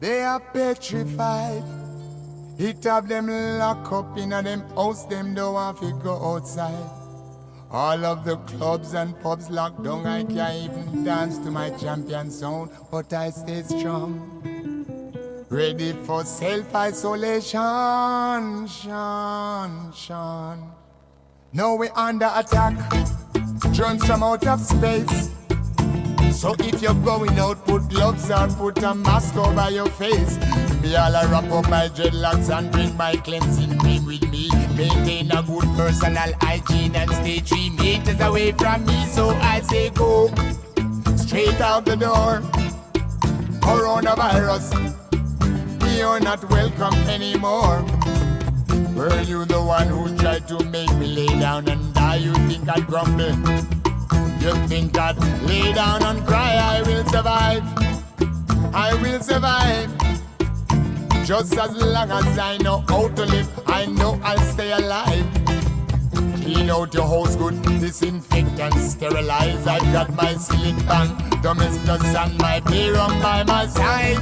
They are petrified. It have them lock up in a them house, them don't want to go outside. All of the clubs and pubs locked down, I can't even dance to my champion sound, but I stay strong. Ready for self-isolation, Sean. Now we under attack, drones from out of space. So if you're going out, put gloves on, put a mask over your face. Me all a wrap up my dreadlocks and bring my cleansing cream with me. Maintain a good personal hygiene and stay 3 meters away from me. So I say go straight out the door. Coronavirus, you're not welcome anymore. Were you the one who tried to make me lay down and die? You think I'd grumble? You think I'd lay down and cry? I will survive. I will survive. Just as long as I know how to live, I know I'll stay alive. Clean out your house good, disinfect and sterilize. I've got my ceiling fan, domestos and my beer on by my side.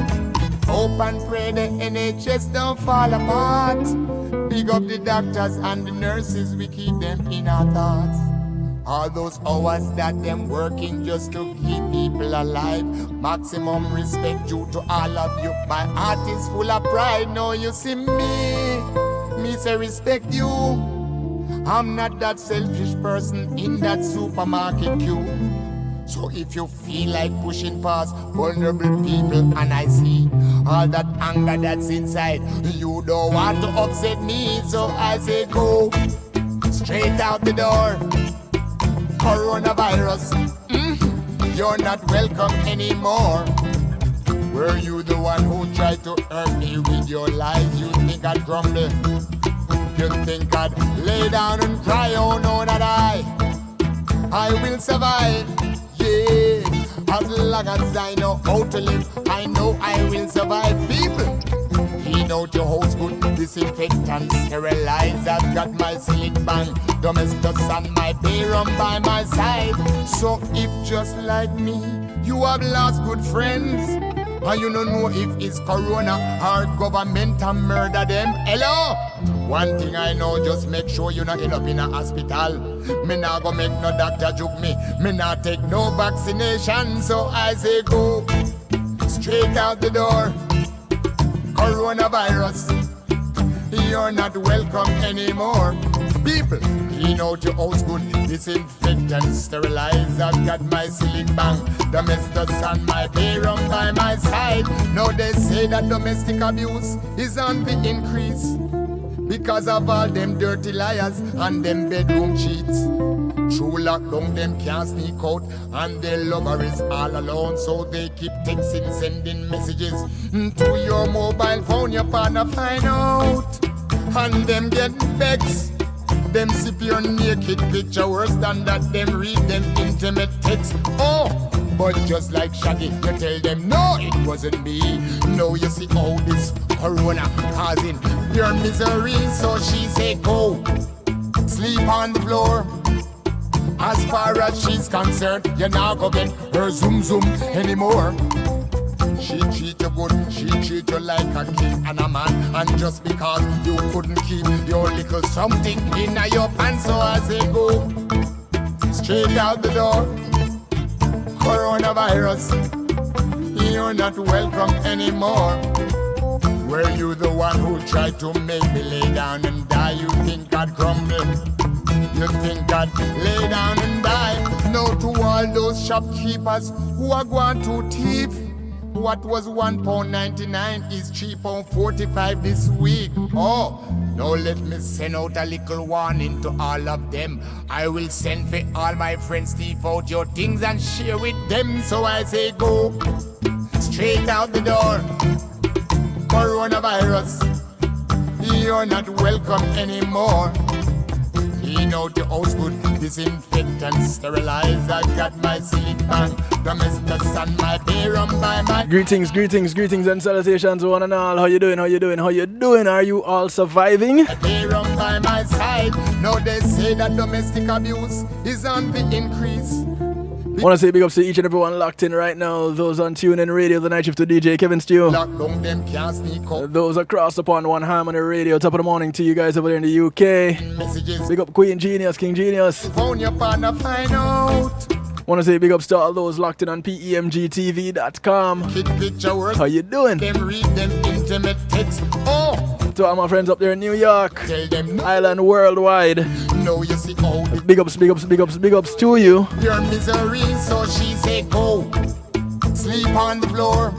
Hope and pray the NHS don't fall apart. Big up the doctors and the nurses, we keep them in our thoughts. All those hours that them working just to keep people alive. Maximum respect due to all of you. My heart is full of pride. Now you see me say respect you. I'm not that selfish person in that supermarket queue. So if you feel like pushing past vulnerable people and I see all that anger that's inside, you don't want to upset me. So I say go straight out the door. Coronavirus, you're not welcome anymore. Were you the one who tried to hurt me with your lies? You think I'd grumble? You think I'd lay down and cry? Oh no, not I will survive, yeah. As long as I know how to live, I know I will survive. People, clean out your house good, disinfect and sterilize. I've got my ceiling fan, domestos and my beer on by my side. So if just like me, you have lost good friends, and you don't know if it's corona or government and murder them, hello? One thing I know, just make sure you not end up in a hospital. Me not go make no doctor joke me. Me not take no vaccination. So I say go straight out the door. Coronavirus, you're not welcome anymore. People, clean out your house good, disinfect and sterilize. I've got my ceiling bang, domestos and my beer on by my side. Now they say that domestic abuse is on the increase because of all them dirty liars and them bedroom cheats. True lockdown, them can't sneak out, and their lover is all alone. So they keep texting, sending messages to your mobile phone. Your partner find out, and them get vexed. Them sip your naked picture, worse than that, them read them intimate text. Oh, but just like Shaggy, you tell them, no, it wasn't me. No, you see all this corona causing your misery. So she say, go sleep on the floor. As far as she's concerned, you're not gonna get her zoom anymore. She treat you good, she treat you like a king and a man. And just because you couldn't keep your little something in your pants, so I say go straight out the door. Coronavirus, you're not welcome anymore. Were you the one who tried to make me lay down and die? You think I'd crumble? You think I'd lay down and die? No, to all those shopkeepers who are going to thief. What was £1.99 is £3.45 this week. Oh, now let me send out a little warning to all of them. I will send for all my friends, thief out your things and share with them. So I say go straight out the door. Coronavirus, you're not welcome anymore. Clean out your house good, disinfect and sterilize. I've got my ceiling fan, domestos and my beer on by my... Greetings and salutations one and all. How you doing? Are you all surviving? Beer on by my side. Now they say that domestic abuse is on the increase Want to say big ups to each and everyone locked in right now. Those on TuneIn Radio, the night shift to DJ Kevin Stew. Lock down them can't sneak up. Those across upon One Harmony Radio. Top of the morning to you guys over there in the UK. Messages. Big up Queen Genius, King Genius. Phone your partner, find out. Want to say big ups to all those locked in on PEMGTV.com. Kid picture words. How you doing? Them read them intimate texts. Oh, To all my friends up there in New York, tell them no. Island worldwide. No, you see, oh, Big ups, big ups, big ups, big ups to you. your misery, so she say go. Sleep on the floor.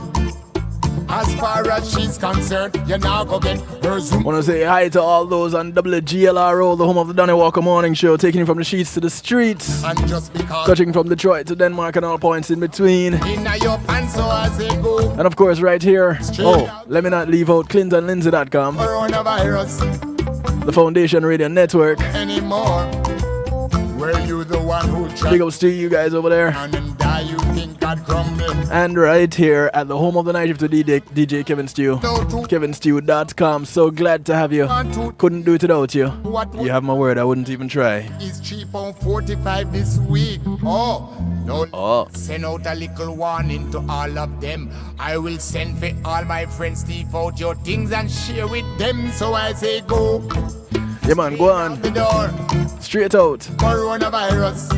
As far as she's concerned, you're not gonna get her Zoom. Want to say hi to all those on WGLRO, the home of the Donny Walker Morning Show, taking you from the sheets to the streets, And just because touching from Detroit to Denmark and all points in between. in your pants, so as they go. And of course, right here, let me not leave out ClintonLindsay.com, Coronavirus the Foundation Radio Network. anymore. Were you the one who tried Big ups to you guys over there. and die? You think I'd crumble? And right here at the home of the night shift to DJ Kevin Stew, No, to KevinStew.com. So glad to have you. want to. Couldn't do it without you. What You have my word, I wouldn't even try. is cheap on 45 this week? Oh, no. Oh. Send out a little warning to all of them. I will send for all my friends, Steve out your things and share with them. So I say go. Yeah man, go Out on. the door. Straight out. Coronavirus.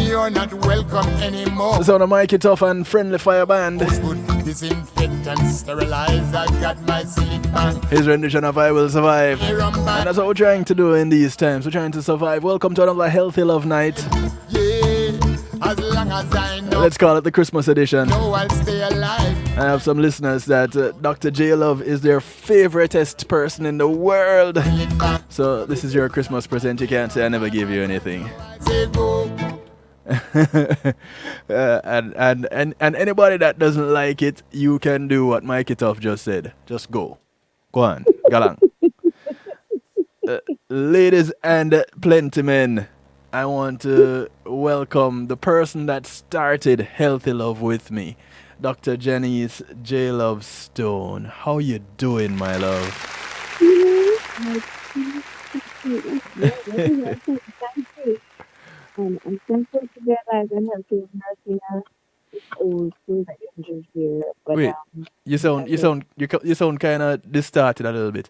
You're not welcome anymore. The sound of Mikey Tough and Friendly Fire Band. It's good. Disinfect and sterilize. I've got my silicone. His rendition of I Will Survive. Here I'm And back. that's what we're trying to do in these times. We're trying to survive. Welcome to another Healthy Love Night. Yeah. As long as I know, Let's call it the Christmas edition. I'll stay alive. I have some listeners that Dr. J-Luv is their favoriteest person in the world. It back. So this is your Christmas present. You can't say I never gave you anything. I say go. And anybody that doesn't like it, you can do what Mikey Tough just said. Just go. Go on. Galang. Ladies and plenty men, I want to welcome the person that started Healthy Love with me, Dr. Janice J-Luv Stone. How you doing, my love? I'm thankful to be alive and healthy and nursing old school that injured here. But Wait, you sound kind of distorted a little bit.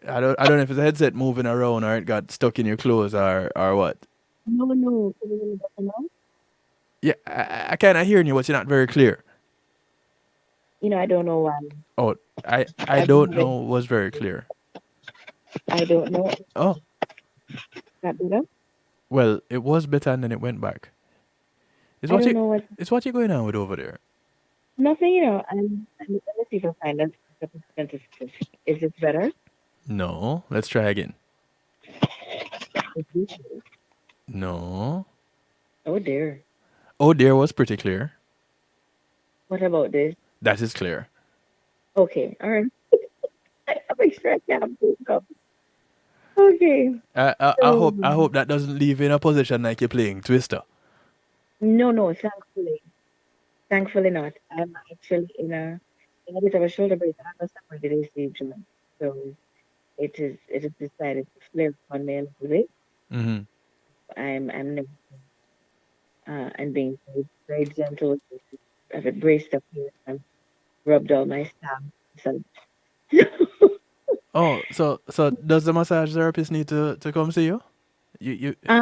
I don't know if it's a headset moving around or it got stuck in your clothes or what. no, can you hear me better now? Yeah, I kind of hearing you, but you're not very clear. I don't know why. Oh, I don't know was very clear. I don't know. Oh, That better? well, it was better and then it went back. It's I what don't know what. it's what you're going on with over there. Nothing, I'm let me see if I find it. Is this better? No, let's try again. Is this- No. Oh dear. Oh, there was pretty clear. What about this? That is clear. Okay, all right. I make sure I can't move up. Okay. I hope that doesn't leave you in a position like you're playing Twister. No, thankfully not. I'm actually in a bit of a shoulder brace. I have a separated AC joint, so it is decided to flare up on me a little bit. Mm-hmm. I'm nervous, and being very gentle with it. I have it braced up here and rubbed all my stamp. So Oh, so does the massage therapist need to come see you? You I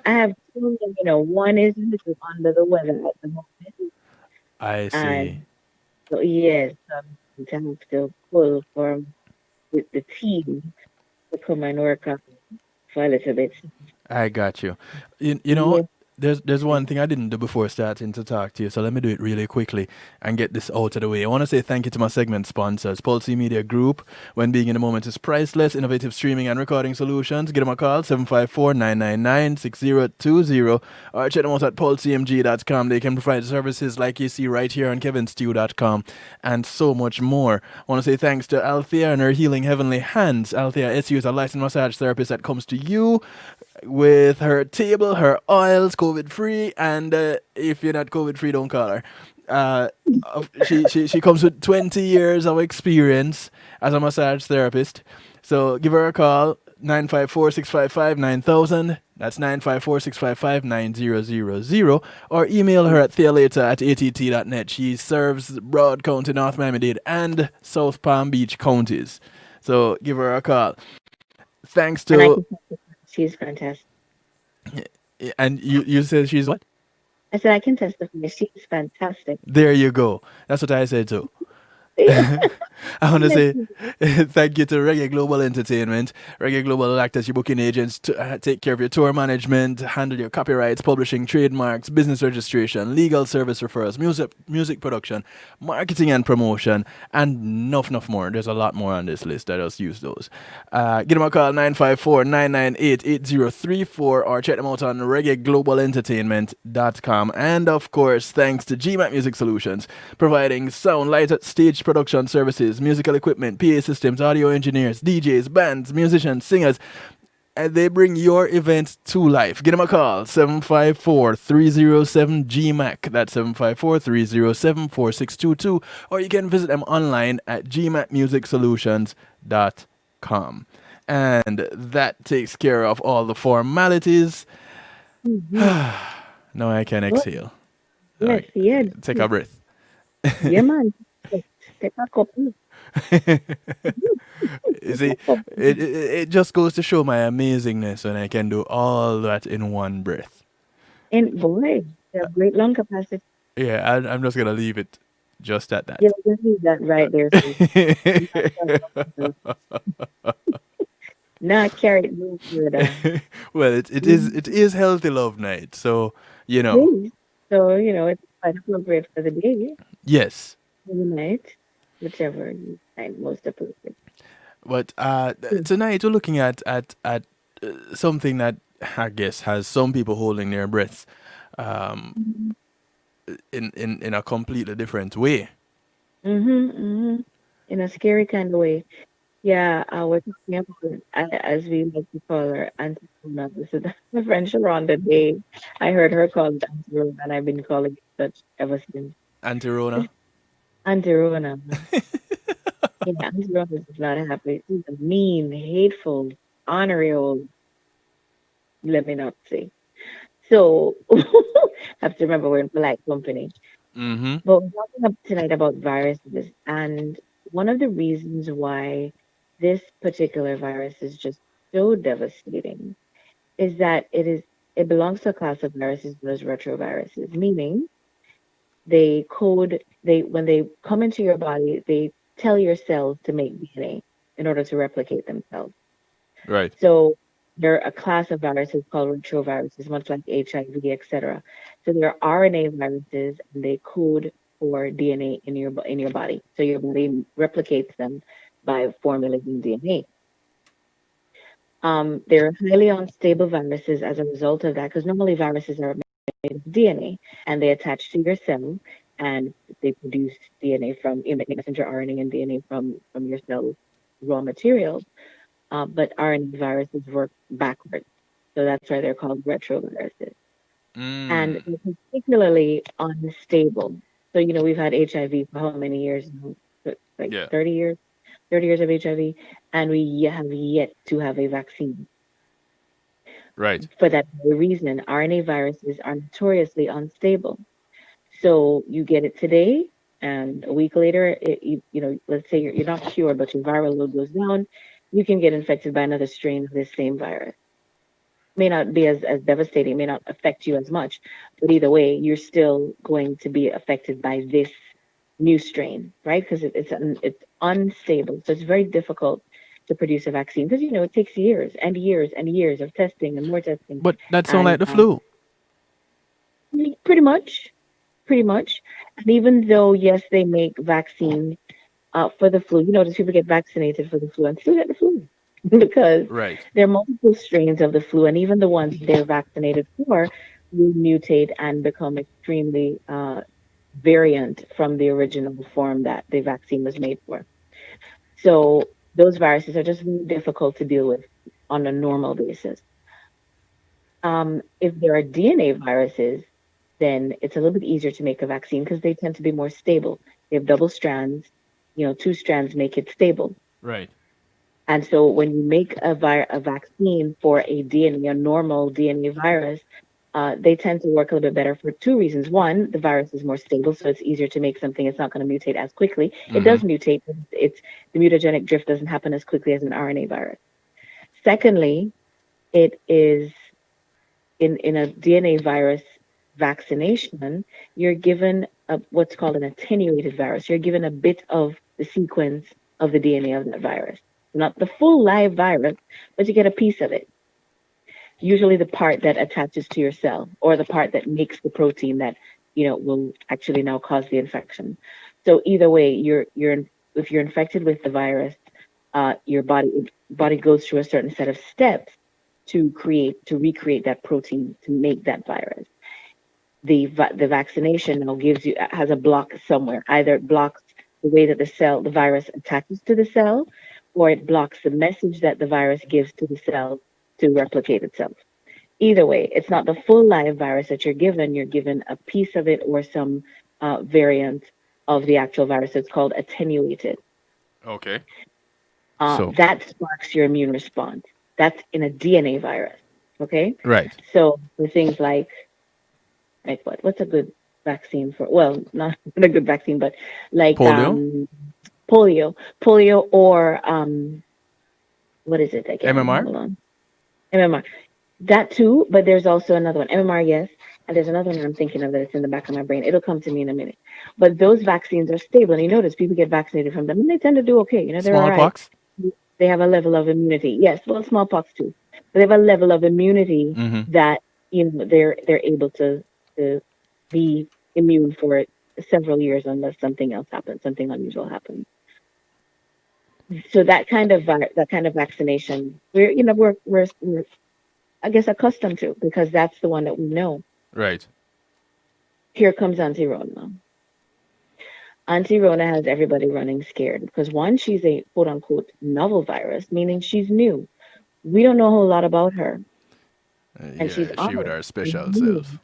have two. One is a little under the weather at the moment, I see. and so yes, I'm going to have to pull from with the team to come and work on it for a little bit. I got you. You know, Yes. there's one thing I didn't do before starting to talk to you, so let me do it really quickly and get this out of the way. I want to say thank you to my segment sponsors, Pulse Media Group. When being in the moment is priceless, innovative streaming and recording solutions. Give them a call, 754-999-6020, or check them out at pulsemg.com. They can provide services like you see right here on kevinstew.com and so much more. I want to say thanks to Althea and her Healing Heavenly Hands. Althea SU is a licensed massage therapist that comes to you with her table, her oils, COVID-free, and if you're not COVID-free, don't call her. She comes with 20 years of experience as a massage therapist. So give her a call, 954-655-9000, That's 954-655-9000. Or email her at thealater@att.net. She serves Broad County, North Miami-Dade, and South Palm Beach counties. So give her a call. Thanks And I to... can testify. She's fantastic. And you said she's what? I said I can testify. She's fantastic. There you go. That's what I said too. Yeah. I want to Let's say see. thank you to Reggae Global Entertainment. Reggae Global will act as your booking agents to take care of your tour management, handle your copyrights, publishing, trademarks, business registration, legal service referrals, music production, marketing and promotion, and enough more. There's a lot more on this list. I just use those. Give them a call 954-998-8034 or check them out on reggaeglobalentertainment.com. And of course, thanks to GMAT Music Solutions, providing sound, light, stage production services, musical equipment, PA systems, audio engineers, DJs, bands, musicians, singers, and they bring your event to life. Give them a call, 754-307-GMAC. That's 754-307-4622. Or you can visit them online at gmatmusicsolutions.com. And that takes care of all the formalities. Mm-hmm. Now I can Good. exhale. All Yes, right, yeah. take a breath. Yeah, man. Take a couple. You Take a see, couple. it just goes to show my amazingness when I can do all that in one breath. And boy, they have great lung capacity. Yeah, I'm just gonna leave it just at Yeah, that. just leave that right there. So not carry it no further. Well, it is Mhm. it is healthy love night, so you know. Please. So, it's quite appropriate for the day, Yes, for the night, whichever you find most appropriate. but Mm. tonight we're looking at something that I guess has some people holding their breaths, um, Mhm. in a completely different way. Mhm. Mhm. In a scary kind of way. Yeah, we're talking about, as we like to call her, Auntie Rona. This is the French around the day. I heard her called Auntie Rona, and I've been calling it such ever since. Antirona. Auntie Rona. Yeah, Auntie Rona is not happy. She's a mean, hateful, honorary old, let me not say. So, have to remember we're in polite company. Mm-hmm. But we're talking tonight about viruses, and one of the reasons why this particular virus is just so devastating is that it belongs to a class of viruses known as retroviruses, meaning they when they come into your body, they tell your cells to make DNA in order to replicate themselves. Right. So they're a class of viruses called retroviruses, much like HIV, etc. So they're RNA viruses, and they code for DNA in your body. So your body replicates them by formulating DNA. They're highly unstable viruses as a result of that, because normally viruses are made of DNA and they attach to your cell and they produce DNA from messenger RNA and DNA from your cell raw materials. But RNA viruses work backwards. So that's why they're called retroviruses. And Mm. they're particularly unstable. So, we've had HIV for how many years now? Like Yeah. 30 years, 30 years of HIV, and we have yet to have a vaccine. Right. For that very reason, RNA viruses are notoriously unstable. So you get it today, and a week later, let's say you're not cured, but your viral load goes down, you can get infected by another strain of this same virus. May not be as devastating, may not affect you as much, but either way, you're still going to be affected by this new strain, right? Because it's unstable, so it's very difficult to produce a vaccine because it takes years and years and years of testing and more testing, But that sound and like the flu. pretty much, pretty much. And even though yes, they make vaccine for the flu, notice people get vaccinated for the flu and still get the flu because Right. there are multiple strains of the flu, and even the ones they're vaccinated for will mutate and become extremely variant from the original form that the vaccine was made for. So those viruses are just really difficult to deal with on a normal basis. If there are DNA viruses, then it's a little bit easier to make a vaccine because they tend to be more stable. They have double strands, two strands make it stable. Right. And so when you make a vaccine for a DNA, a normal DNA virus, they tend to work a little bit better for two reasons. One, the virus is more stable, so it's easier to make something. It's not going to mutate as quickly. It Mm-hmm. does mutate, but it's the mutagenic drift doesn't happen as quickly as an RNA virus. Secondly, it is in a DNA virus vaccination, you're given what's called an attenuated virus. You're given a bit of the sequence of the DNA of that virus. Not the full live virus, but you get a piece of it. Usually the part that attaches to your cell or the part that makes the protein that, will actually now cause the infection. So either way, if you're infected with the virus, your body goes through a certain set of steps to recreate that protein to make that virus. The vaccination now gives you has a block somewhere. Either it blocks the way that the virus attaches to the cell, or it blocks the message that the virus gives to the cell to replicate itself. Either way, it's not the full live virus that you're given. You're given a piece of it or some variant of the actual virus. It's called attenuated. Okay. So, That sparks your immune response. That's in a DNA virus. Okay. right. So for things like what's a good vaccine for? Well, not a good vaccine, but like Polio, polio, or what is it again? MMR, Hold on, MMR. That too, but there's also another one, MMR, yes, and there's another one I'm thinking of that it's in the back of my brain. It'll come to me in a minute. But those vaccines are stable, and you notice people get vaccinated from them, and they tend to do okay. They're all right. smallpox. They have a level of immunity. Yes, well, smallpox too, but they have a level of immunity Mm-hmm. that they're able to be immune for several years unless something else happens, something unusual happens. So that kind of vaccination, we're I guess accustomed to because that's the one that we know. Right. Here comes Auntie Rona. Auntie Rona has everybody running scared because one, she's a quote unquote novel virus, meaning she's new. We don't know a whole lot about her, and she's Yeah, she with honest. our She's special new. self.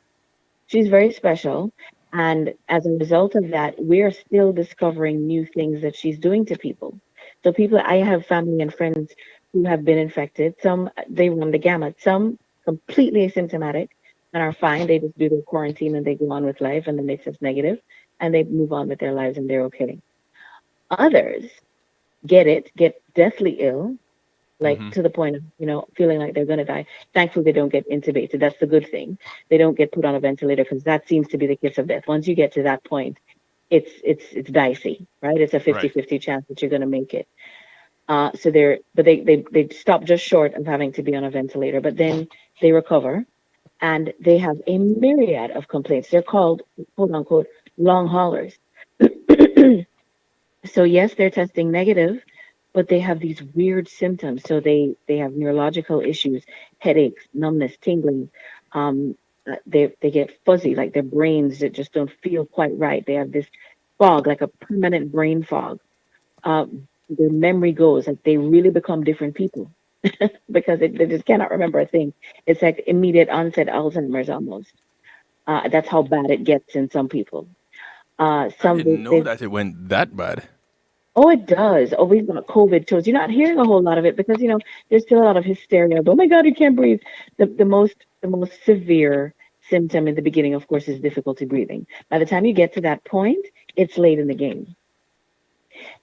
She's very special. And as a result of that, we're still discovering new things that she's doing to people. So I have family and friends who have been infected. Some, they run the gamut. Some completely asymptomatic and are fine. They just do their quarantine and they go on with life and then they test negative and they move on with their lives and they're okay. Others get deathly ill, like Mm-hmm. to the point of feeling like they're going to die. Thankfully they don't get intubated. That's the good thing. They don't get put on a ventilator because that seems to be the kiss of death. Once you get to that point, it's dicey, right? It's a Right. 50-50 chance that you're going to make it. So they stop just short of having to be on a ventilator, but then they recover and they have a myriad of complaints. They're called quote unquote long haulers. So yes, they're testing negative, but they have these weird symptoms. So they have neurological issues, headaches, numbness, tingling. They get fuzzy, like their brains that just don't feel quite right. They have this fog, like a permanent brain fog. Uh, their memory goes, like they really become different people because they just cannot remember a thing. It's like immediate onset Alzheimer's almost. That's how bad it gets in some people. I Some didn't know they that it went that bad. Oh, it does. Oh, we've got COVID shows. You're not hearing a whole lot of it because there's still a lot of hysteria. Oh my God, you can't breathe. The most severe symptom in the beginning, of course, is difficulty breathing. By the time you get to that point, it's late in the game.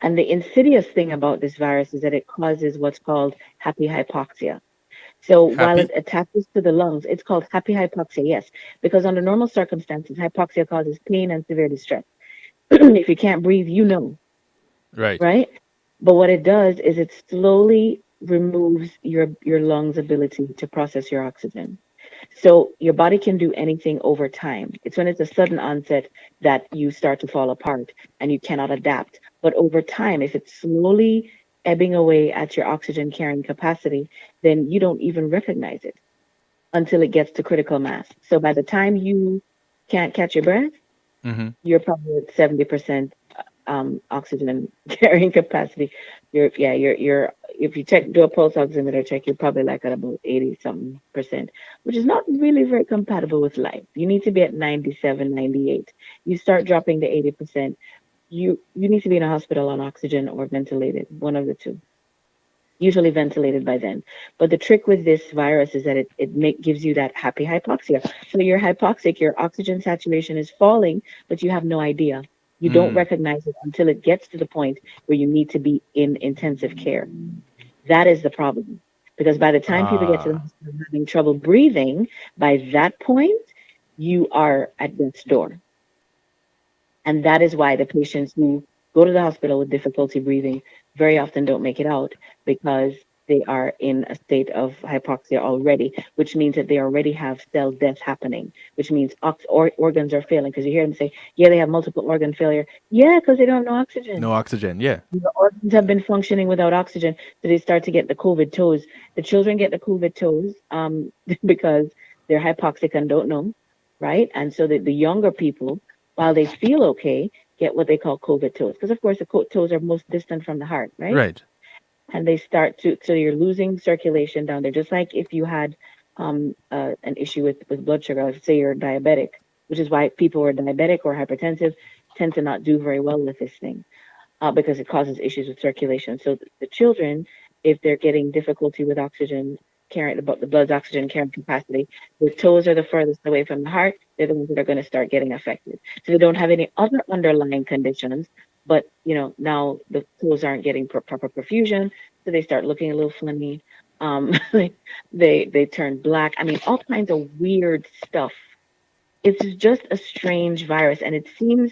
And the insidious thing about this virus is that it causes what's called happy hypoxia. So while it Happy? attaches to the lungs, it's called happy hypoxia, yes, because under normal circumstances, hypoxia causes pain and severe distress. If you can't breathe, Right. right? But what it does is it slowly removes your lungs' ability to process your oxygen. So your body can do anything over time. It's when it's a sudden onset that you start to fall apart and you cannot adapt. But over time, if it's slowly ebbing away at your oxygen carrying capacity, then you don't even recognize it until it gets to critical mass. So by the time you can't catch your breath, Mm-hmm. you're probably at 70% oxygen carrying capacity. You're if you do a pulse oximeter check, you're probably like at about 80 something percent, which is not really very compatible with life. You need to be at 97, 98. You start dropping to 80%. You need to be in a hospital on oxygen or ventilated, one of the two. usually ventilated by then. But the trick with this virus is that gives you that happy hypoxia. So you're hypoxic, your oxygen saturation is falling, but you have no idea. You don't Mm. recognize it until it gets to the point where you need to be in intensive care. That is the problem. Because by the time people get to the Ah. hospital having trouble breathing, by that point, you are at death's door. And that is why the patients who go to the hospital with difficulty breathing very often don't make it out because they are in a state of hypoxia already, which means that they already have cell death happening, which means organs are failing. Because you hear them say, yeah, they have multiple organ failure. Yeah, because they don't have no oxygen. No oxygen. Yeah. The organs have been functioning without oxygen, so they start to get the COVID toes. The children get the COVID toes because they're hypoxic and don't know, right? And so the younger people, while they feel okay, get what they call COVID toes. Because, of course, the toes are most distant from the heart, right? Right. And they start to, so you're losing circulation down there. Just like if you had an issue with blood sugar, like say you're diabetic, which is why people who are diabetic or hypertensive tend to not do very well with this thing because it causes issues with circulation. So the children, if they're getting difficulty with oxygen carrying the blood's oxygen carrying capacity, the toes are the furthest away from the heart. They're the ones that are going to start getting affected. So they don't have any other underlying conditions, but now the toes aren't getting proper perfusion, so they start looking a little funny. Um, they turn black. I mean, all kinds of weird stuff. It's just a strange virus, and it seems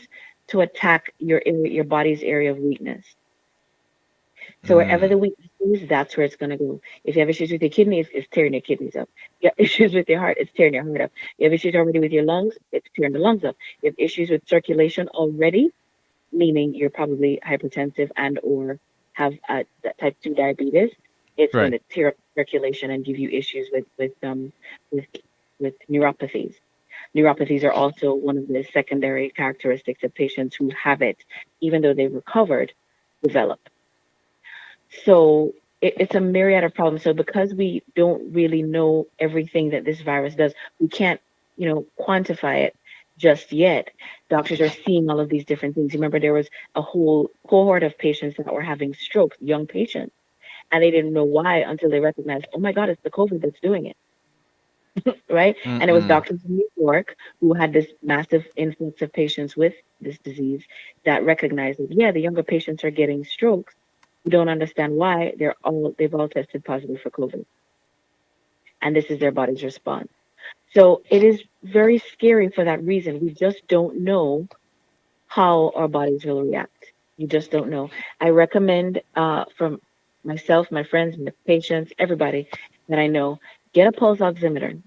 to attack your body's area of weakness. So wherever Mm. the weakness is, that's where it's going to go. If you have issues with your kidneys, it's tearing your kidneys up. You have issues with your heart, it's tearing your heart up. You have issues already with your lungs, it's tearing the lungs up. You have issues with circulation already, meaning you're probably hypertensive and or have that type 2 diabetes. It's going Right. to tear up circulation and give you issues with with neuropathies. Neuropathies are also one of the secondary characteristics of patients who have it, even though they've recovered, develop. So it's a myriad of problems. So because we don't really know everything that this virus does, we can't, quantify it just yet. Doctors are seeing all of these different things. Remember, there was a whole cohort of patients that were having strokes, young patients, and they didn't know why until they recognized, oh my God, it's the COVID that's doing it, right? And it was Mm-mm. doctors in New York who had this massive influx of patients with this disease that recognized that, yeah, the younger patients are getting strokes. We don't understand why they've all tested positive for COVID, and this is their body's response. So it is very scary for that reason. We just don't know how our bodies will react. You just don't know. I recommend from myself, my friends, my patients, everybody that I know, get a pulse oximeter.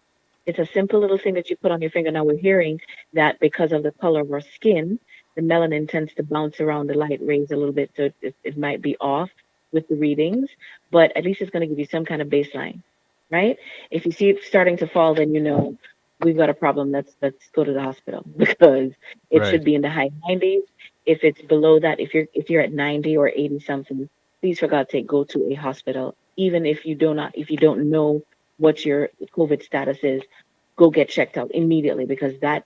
It's a simple little thing that you put on your finger. Now we're hearing that because of the color of our skin, the melanin tends to bounce around the light rays a little bit, so it might be off with the readings, but at least it's going to give you some kind of baseline, right? If you see it starting to fall, then you know we've got a problem. Let's go to the hospital because it should Right. be in the high 90s. If it's below that, if you're at 90 or 80 something, please for God's sake go to a hospital. Even if you don't know what your COVID status is, go get checked out immediately because that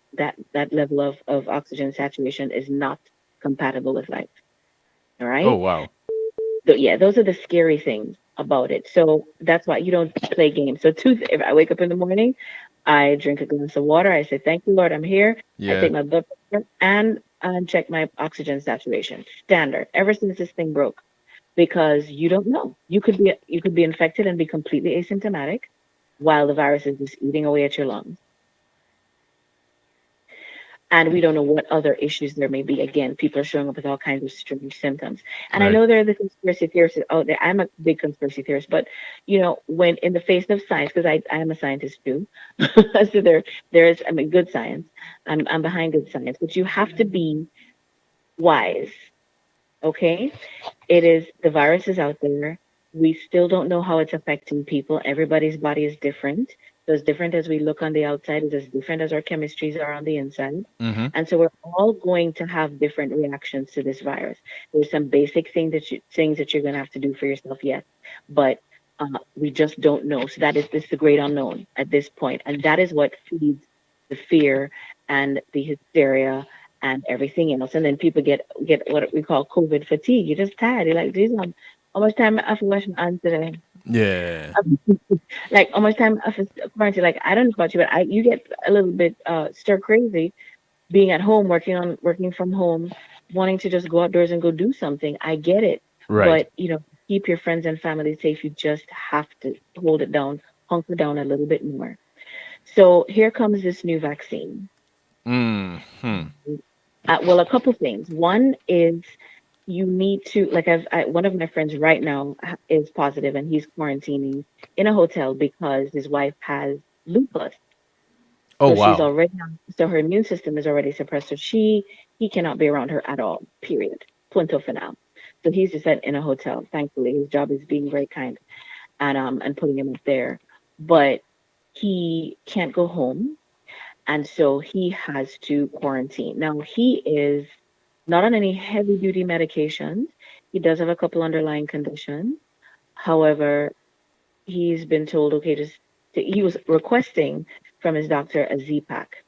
level of oxygen saturation is not compatible with life. All Oh right. wow. Yeah, those are the scary things about it. So that's why you don't play games. So if I wake up in the morning, I drink a glass of water. I say, "Thank you, Lord, I'm here." I Yeah. take my blood pressure and check my oxygen saturation. Standard. Ever since this thing broke, because you don't know. You could be infected and be completely asymptomatic, while the virus is just eating away at your lungs. And we don't know what other issues there may be. Again, people are showing up with all kinds of strange symptoms. And I Right. know there are the conspiracy theorists out there. I'm a big conspiracy theorist, but when in the face of science, because I am a scientist too, so there is I mean good science. I'm behind good science, but you have to be wise. Okay, the virus is out there. We still don't know how it's affecting people. Everybody's body is different. So as different as we look on the outside is as different as our chemistries are on the inside. Mm-hmm. And so we're all going to have different reactions to this virus. There's some basic things that you're going to have to do for yourself, yes, but we just don't know. So this is the great unknown at this point, and that is what feeds the fear and the hysteria and everything else. And then people get what we call COVID fatigue. You're just tired. You're like, geez, how much time I have to wash my hands today? Yeah. Like how much time I have to quarantine? Like I don't know about you, but I you get a little bit stir crazy being at home, working from home, wanting to just go outdoors and go do something. I get it, Right. but keep your friends and family safe. You just have to hold it down, hunker down a little bit more. So here comes this new vaccine. Hmm. Well, a couple things. One is you need to like one of my friends right now is positive and he's quarantining in a hotel because his wife has lupus. Oh So she's wow. already so her immune system is already suppressed. So he cannot be around her at all. Period. Punto final. So he's just in a hotel. Thankfully, his job is being very kind and putting him up there, but he can't go home, and so he has to quarantine. Now he is not on any heavy duty medications. He does have a couple underlying conditions. However, he's been told okay, he was requesting from his doctor a Z-Pack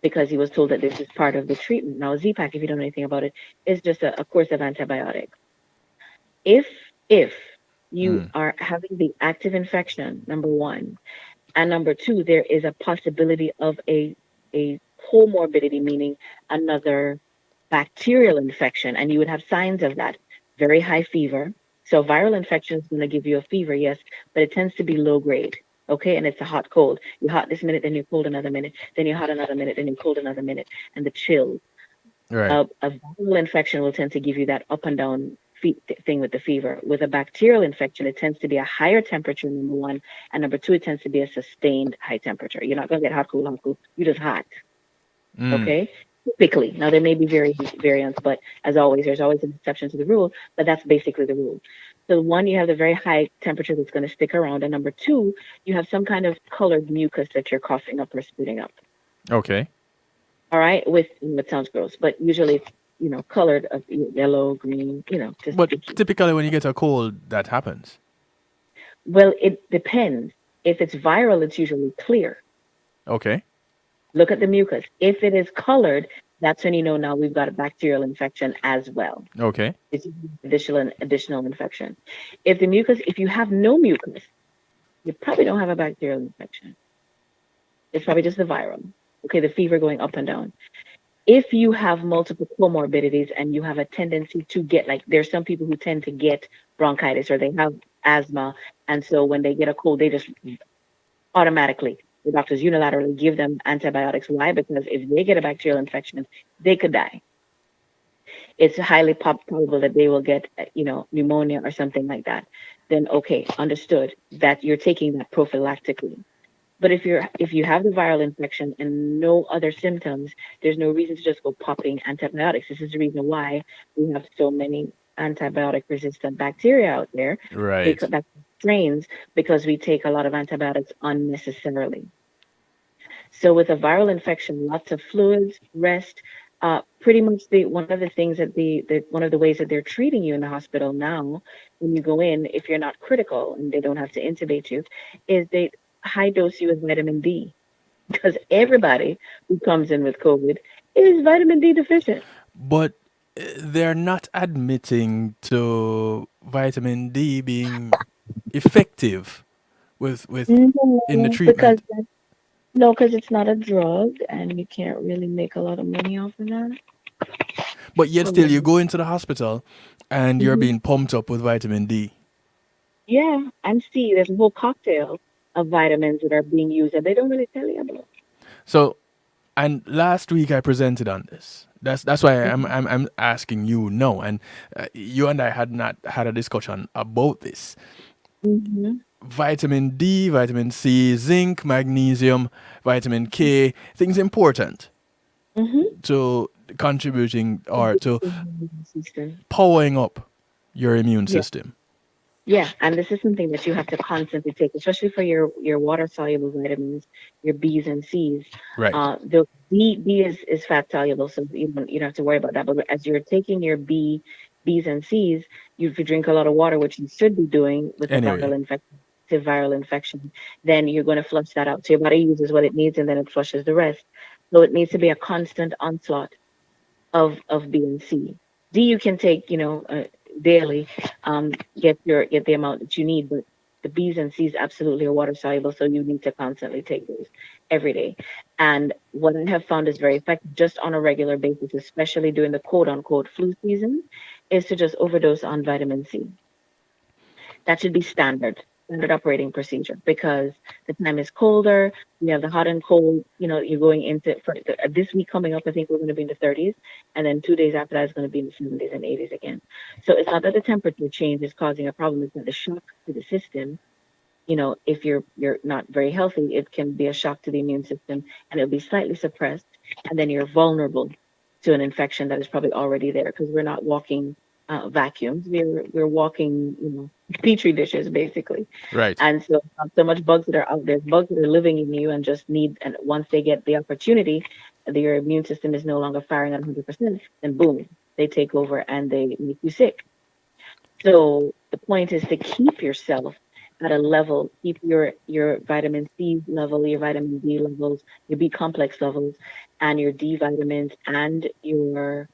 because he was told that this is part of the treatment. Now, Z-Pack, if you don't know anything about it, is just a course of antibiotics. If if you Mm. are having the active infection, number one, and number two, there is a possibility of a comorbidity, meaning another bacterial infection, and you would have signs of that. Very high fever. So viral infection is going to give you a fever, yes, but it tends to be low grade. Okay, and it's a hot cold. You're hot this minute, then you're cold another minute, then you're hot another minute, then you're cold another minute, and the chills. Right. A viral infection will tend to give you that up and down thing with the fever. With a bacterial infection, it tends to be a higher temperature, number one, and number two, it tends to be a sustained high temperature. You're not going to get hot, cool, hot, cool. You're just hot. Mm. Okay. Typically, now there may be variants, but as always, there's always an exception to the rule. But that's basically the rule. So one, you have the very high temperature that's going to stick around, and number two, you have some kind of colored mucus that you're coughing up or spitting up. Okay. All right, with it sounds gross, but usually it's colored of yellow, green, just But icky. typically, when you get a cold, that happens. Well, it depends. If it's viral, it's usually clear. Okay. Look at the mucus. If it is colored, that's when you know now we've got a bacterial infection as well. Okay. It's additional infection. If you have no mucus, you probably don't have a bacterial infection. It's probably just the viral. Okay, the fever going up and down. If you have multiple comorbidities and you have a tendency to get like there's some people who tend to get bronchitis or they have asthma, and so when they get a cold, they just automatically the doctors unilaterally give them antibiotics. Why? Because if they get a bacterial infection, they could die. It's highly probable that they will get pneumonia or something like that. Then okay, understood that you're taking that prophylactically. But if you have the viral infection and no other symptoms, there's no reason to just go popping antibiotics. This is the reason why we have so many antibiotic resistant bacteria out there, Right. because strains, because we take a lot of antibiotics unnecessarily. So with a viral infection, lots of fluids, rest. Pretty much the one of the things that one of the ways that they're treating you in the hospital now, when you go in, if you're not critical and they don't have to intubate you, is they high dose you with vitamin D because everybody who comes in with COVID is vitamin D deficient. But they're not admitting to vitamin D being effective with in the No, treatment. no, because it's not a drug and you can't really make a lot of money off of that. But yet So, still, you go into the hospital and you're mhm. being pumped up with vitamin D. Yeah, and see, there's a whole cocktail of vitamins that are being used that they don't really tell you about. So, and last week I presented on this. That's why I'm Mhm. I'm, I'm asking you no. And you and I had not had a discussion about this. Mhm. Vitamin D, vitamin C, zinc, magnesium, vitamin K, things important Mhm. to contributing or to System. powering up your immune Yeah. system. Yeah, and this is something that you have to constantly take, especially for your water soluble vitamins, your B's and C's. Right. The B is fat soluble, so you don't have to worry about that. But as you're taking your B's and C's, if you drink a lot of water, which you should be doing with a Anyway. viral infection, then you're going to flush that out. So your body uses what it needs, and then it flushes the rest. So it needs to be a constant onslaught of B and C. D you can take, daily, get the amount that you need. But the B's and C's absolutely are water soluble, so you need to constantly take those every day. And what I have found is very effective just on a regular basis, especially during the quote unquote flu season, is to just overdose on vitamin C. That should be standard operating procedure, because the time is colder. We have the hot and cold. You're going into this week coming up. I think we're going to be in the 30s, and then 2 days after that is going to be in the 70s and 80s again. So it's not that the temperature change is causing a problem. It's that the shock to the system, if you're not very healthy, it can be a shock to the immune system, and it'll be slightly suppressed, and then you're vulnerable to an infection that is probably already there, because we're not walking vacuums. We're walking, petri dishes basically. Right. And so so much bugs that are out there, bugs that are living in you, and just need, and once they get the opportunity, your immune system is no longer firing at 100%, then boom, they take over and they make you sick. So the point is to keep yourself at a level, keep your vitamin C level, your vitamin D levels, your B complex levels, and your D vitamins, and your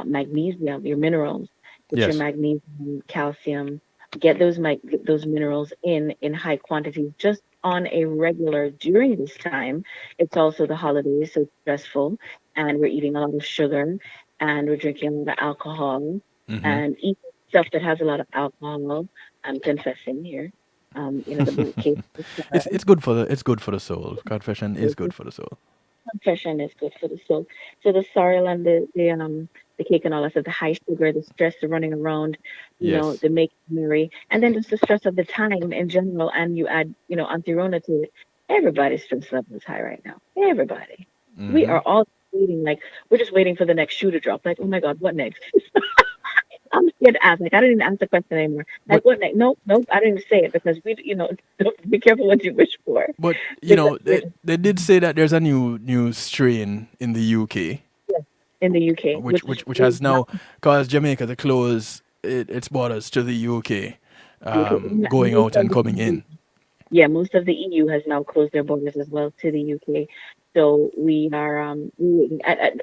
magnesium, your minerals. Get your Yes. magnesium, calcium, get those minerals in high quantities just on a regular during this time. It's also the holidays, so it's stressful, and we're eating a lot of sugar, and we're drinking a lot of alcohol, Mm-hmm. and eating stuff that has a lot of alcohol. I'm confessing here. The black cake. It's good for the soul. Confession is good for the soul. Confession is good for the soul. So the sorrel and the cake and all that stuff, the high sugar, the stress of running around, Yes. the make merry, and then just the stress of the time in general, and you add, antirona to it. Everybody's stress level is high right now. Everybody. We Mm-hmm. are all waiting, like we're just waiting for the next shoe to drop. Like, oh my God, what next? I'm scared to ask. Like, I don't even ask the question anymore. Like, But what next? Nope, nope. I don't even say it, because don't be careful what you wish for. but Because we're just they did say that there's a new strain in the UK, in the UK, which which has now caused Jamaica to close its borders to the UK, UK. going Most out of and the coming EU, in. yeah, most of the EU has now closed their borders as well to the UK. So we are,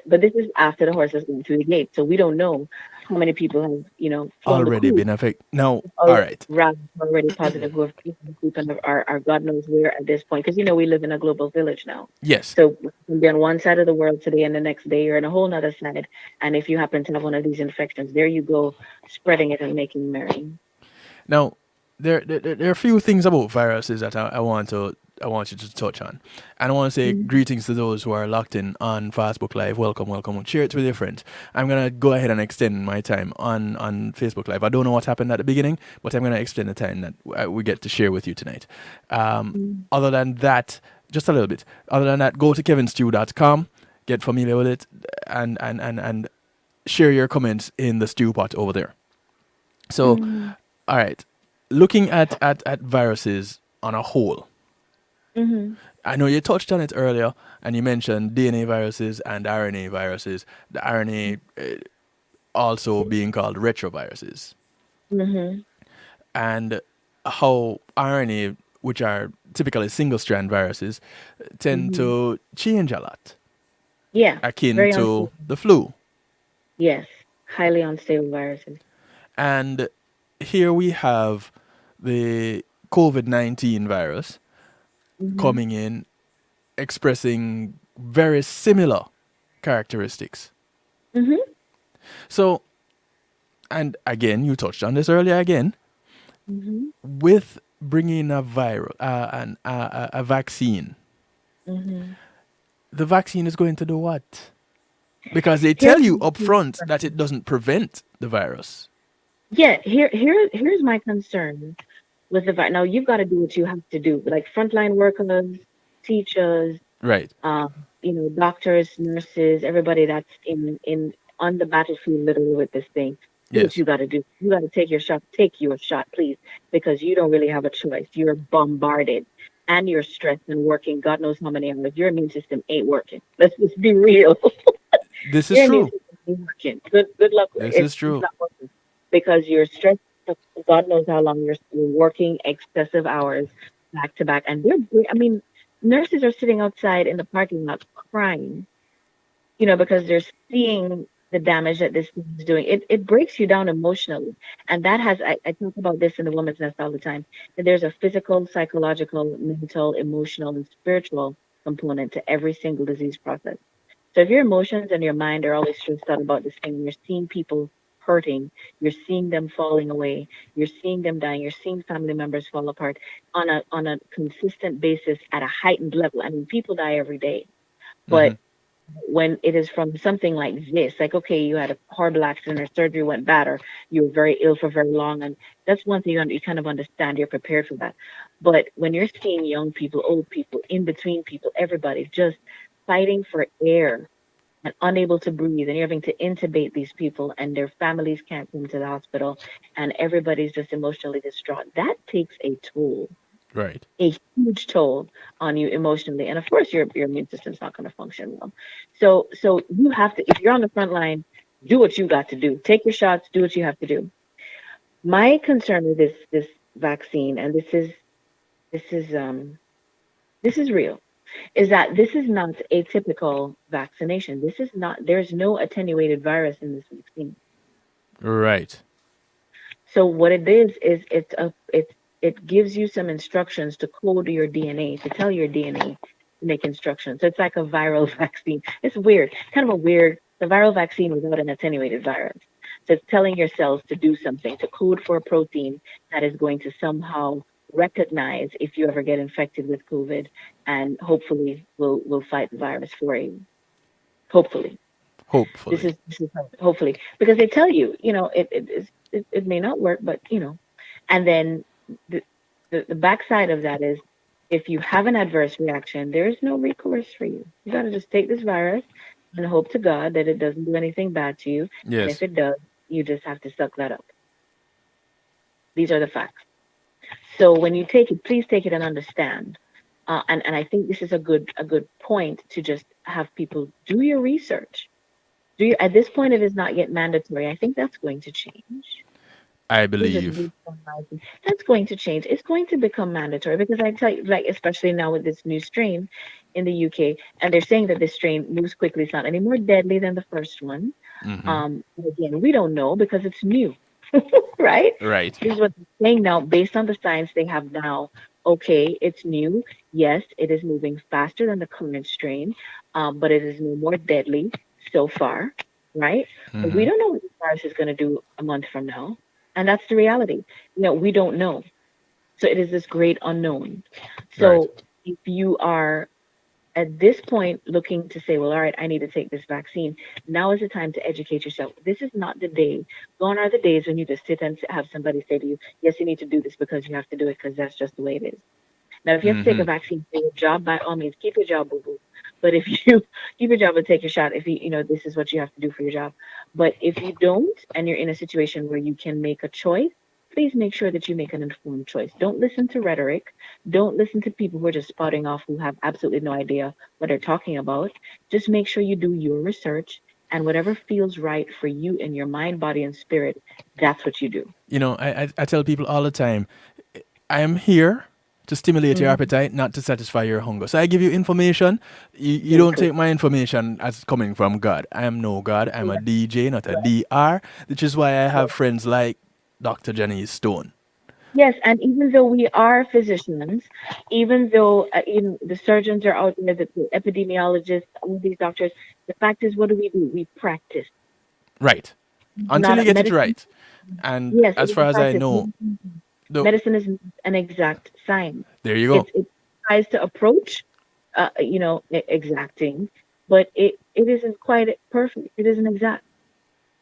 but this is after the horse has gone through the gate. So we don't know how many people have, flown the Already coop, been affected. Now, all already, right. rather already positive, who have flown the coop and are God knows where at this point. Because, we live in a global village now. Yes. So we can be on one side of the world today, and the next day you're on a whole nother side. And if you happen to have one of these infections, there you go, spreading it and making merry. Now, there are a few things about viruses that I want you to touch on, and I want to say Mhm. greetings to those who are locked in on Facebook Live. Welcome, welcome. Share it with your friends. I'm gonna go ahead and extend my time on Facebook Live. I don't know what happened at the beginning, but I'm gonna extend the time that we get to share with you tonight. Other than that, just a little bit. Other than that, go to kevinstew.com, get familiar with it, and share your comments in the stew pot over there. So, Mhm. all right, looking at viruses on a whole, Mhm. I know you touched on it earlier, and you mentioned DNA viruses and RNA viruses. The RNA also being called retroviruses, Mhm. and how RNA, which are typically single-strand viruses, tend Mhm. to change a lot, Yeah, akin very to unstable. the flu. Yes, highly unstable viruses. And here we have the COVID-19 virus Mhm. coming in, expressing very similar characteristics. Mhm. So, and again, you touched on this earlier again, Mhm. with bringing a viral, a vaccine. Mhm. The vaccine is going to do what? Because they tell Here's you up front that it doesn't prevent the virus. here's my concern with the Now you've got to do what you have to do, like frontline workers, teachers, Right. doctors, nurses, everybody that's in on the battlefield literally with this thing. Do what Yes. you got to do. You got to take your shot. Take your shot, please, because you don't really have a choice. You're bombarded, and you're stressed and working. God knows how many hours. Your immune system ain't working. Let's just be real. This is Your immune true. system ain't working. Good luck with it. This is It's true. not working because you're stressed. God knows how long you're working excessive hours back to back, and I mean, nurses are sitting outside in the parking lot crying, because they're seeing the damage that this thing is doing. It breaks you down emotionally. And that has, I talk about this in the Woman's Nest all the time, that there's a physical, psychological, mental, emotional, and spiritual component to every single disease process. So if your emotions and your mind are always stressed out about this thing, you're seeing people hurting, you're seeing them falling away, you're seeing them dying, you're seeing family members fall apart on a consistent basis at a heightened level. I mean, people die every day, Mm-hmm. but when it is from something like this, like, okay, you had a horrible accident or surgery went bad, or you were very ill for very long, and that's one thing you kind of understand, you're prepared for that. But when you're seeing young people, old people, in between people, everybody just fighting for air and unable to breathe, and you're having to intubate these people, and their families can't come to the hospital, and everybody's just emotionally distraught, that takes a toll, Right. a huge toll on you emotionally. And of course your immune system's not going to function well. So you have to, if you're on the front line, do what you got to do. Take your shots, do what you have to do. My concern with this vaccine, and this is real, is that this is not a typical vaccination. This is not, there's no attenuated virus in this vaccine. Right. So what it is it gives you some instructions to code your DNA, to tell your DNA to make instructions. So it's like a viral vaccine. It's weird, kind of a weird, the viral vaccine without an attenuated virus. So it's telling your cells to do something, to code for a protein that is going to somehow recognize if you ever get infected with COVID, and hopefully will fight the virus for you. Hopefully. Hopefully. This is hopefully, because they tell you, it may not work, but and then the, the backside of that is, if you have an adverse reaction, there is no recourse for you. You got to just take this virus and hope to God that it doesn't do anything bad to you. And if Yes. it does, you just have to suck that up. These are the facts. So when you take it, please take it and understand. And I think this is a good point to just have people do your research. Do you, at this point, it is not yet mandatory. I think that's going to change. I This is just believe. based on my opinion. That's going to change. It's going to become mandatory, because I tell you, like, especially now with this new strain in the UK, and they're saying that this strain moves quickly. It's not any more deadly than the first one. Mm-hmm. But again, we don't know because it's new, right? Right. This is what they're saying now, based on the science they have now. Okay, it's new. Yes, it is moving faster than the current strain, but it is no more deadly so far, right? But we Mm-hmm. don't know what this virus is going to do a month from now. And that's the reality. We don't know. So it is this great unknown. Right. So if you are at this point looking to say, well, all right, I need to take this vaccine, now is the time to educate yourself. This is not the day. Gone are the days when you just sit and have somebody say to you, yes, you need to do this because you have to do it because that's just the way it is. Now, if you have to take Mm-hmm. a vaccine for your job, by all means, keep your job, boo boo. But if you keep your job and take your shot, if this is what you have to do for your job. But if you don't, and you're in a situation where you can make a choice, please make sure that you make an informed choice. Don't listen to rhetoric. Don't listen to people who are just spouting off, who have absolutely no idea what they're talking about. Just make sure you do your research, and whatever feels right for you in your mind, body, and spirit, that's what you do. I tell people all the time, I am here to stimulate your Hmm. appetite, not to satisfy your hunger. So I give you information. You Very don't clear. take my information as coming from God. I am no God. I'm a Correct. DJ, not a Correct. DR, which is why I have Correct. friends like Dr. Janice Stone. Yes, and even though we are physicians, even though the surgeons are out there, the epidemiologists, all these doctors, the fact is, what do? We practice. Right. Until you Not get it medicine. right. And Yes, it as is far a as I practice. know, the, Medicine is not an exact science. there you go. It tries to approach, exacting, but it isn't quite perfect. It isn't exact.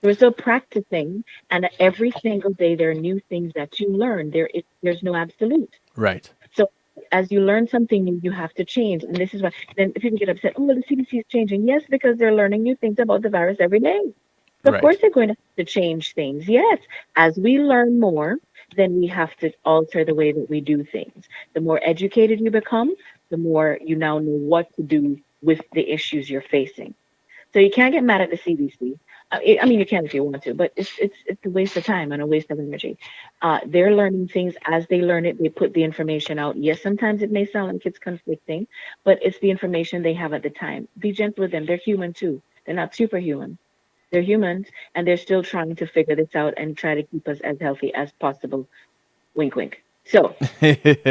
We're still practicing, and every single day there are new things that you learn. There's no absolute. Right. So as you learn something new, you have to change. And this is why then people get upset, oh, well, the CDC is changing. Yes, because they're learning new things about the virus every day. So of course Right. they're going to have to change things. Yes. As we learn more, then we have to alter the way that we do things. The more educated you become, the more you now know what to do with the issues you're facing. So you can't get mad at the CDC. I mean, you can if you want to, but it's a waste of time and a waste of energy. They're learning things as they learn it. They put the information out. Yes, sometimes it may sound like it's conflicting, but it's the information they have at the time. Be gentle with them. They're human too. They're not superhuman. They're humans, and they're still trying to figure this out and try to keep us as healthy as possible. Wink, wink. So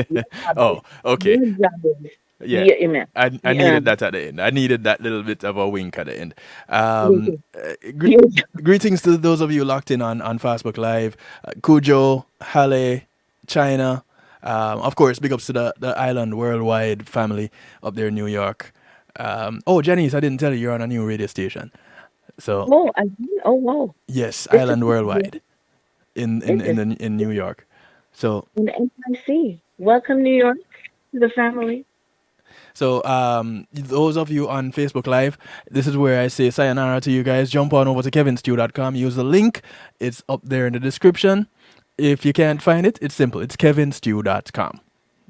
your job Oh, is, okay. your job is, Yeah. yeah, man. I Yeah, needed that at the end. I needed that little bit of a wink at the end. wink, wink. Gre- Your job. greetings to those of you locked in on Facebook Live. Cujo, Halle, China. Of course, big ups to the Island Worldwide family up there in New York. Oh, Janice, I didn't tell you you're on a new radio station. So, Oh, oh, wow. yes, This is Island Worldwide this is in New York. So, in NYC. Welcome, New York, to the family. Those of you on Facebook Live, this is where I say sayonara to you guys. Jump on over to kevinstew.com. Use the link. It's up there in the description. If you can't find it, it's simple. It's kevinstew.com.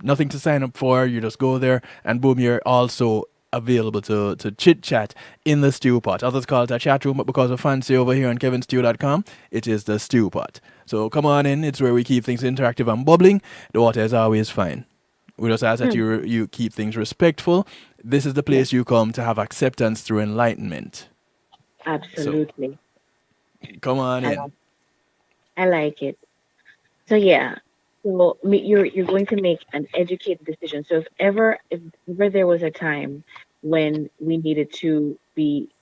Nothing to sign up for. You just go there, and boom, you're also available to chit chat in the stew pot. Others call it a chat room, but because of fancy over here on kevinstew.com, it is the stew pot. So come on in. It's where we keep things interactive and bubbling. The water is always fine. We just ask that Hmm. you keep things respectful. This is the Yeah, place you come to have acceptance through enlightenment. So absolutely. come on I in. like, I like it. So yeah, so you're going to make an educated decision. So if ever there was a time when we needed to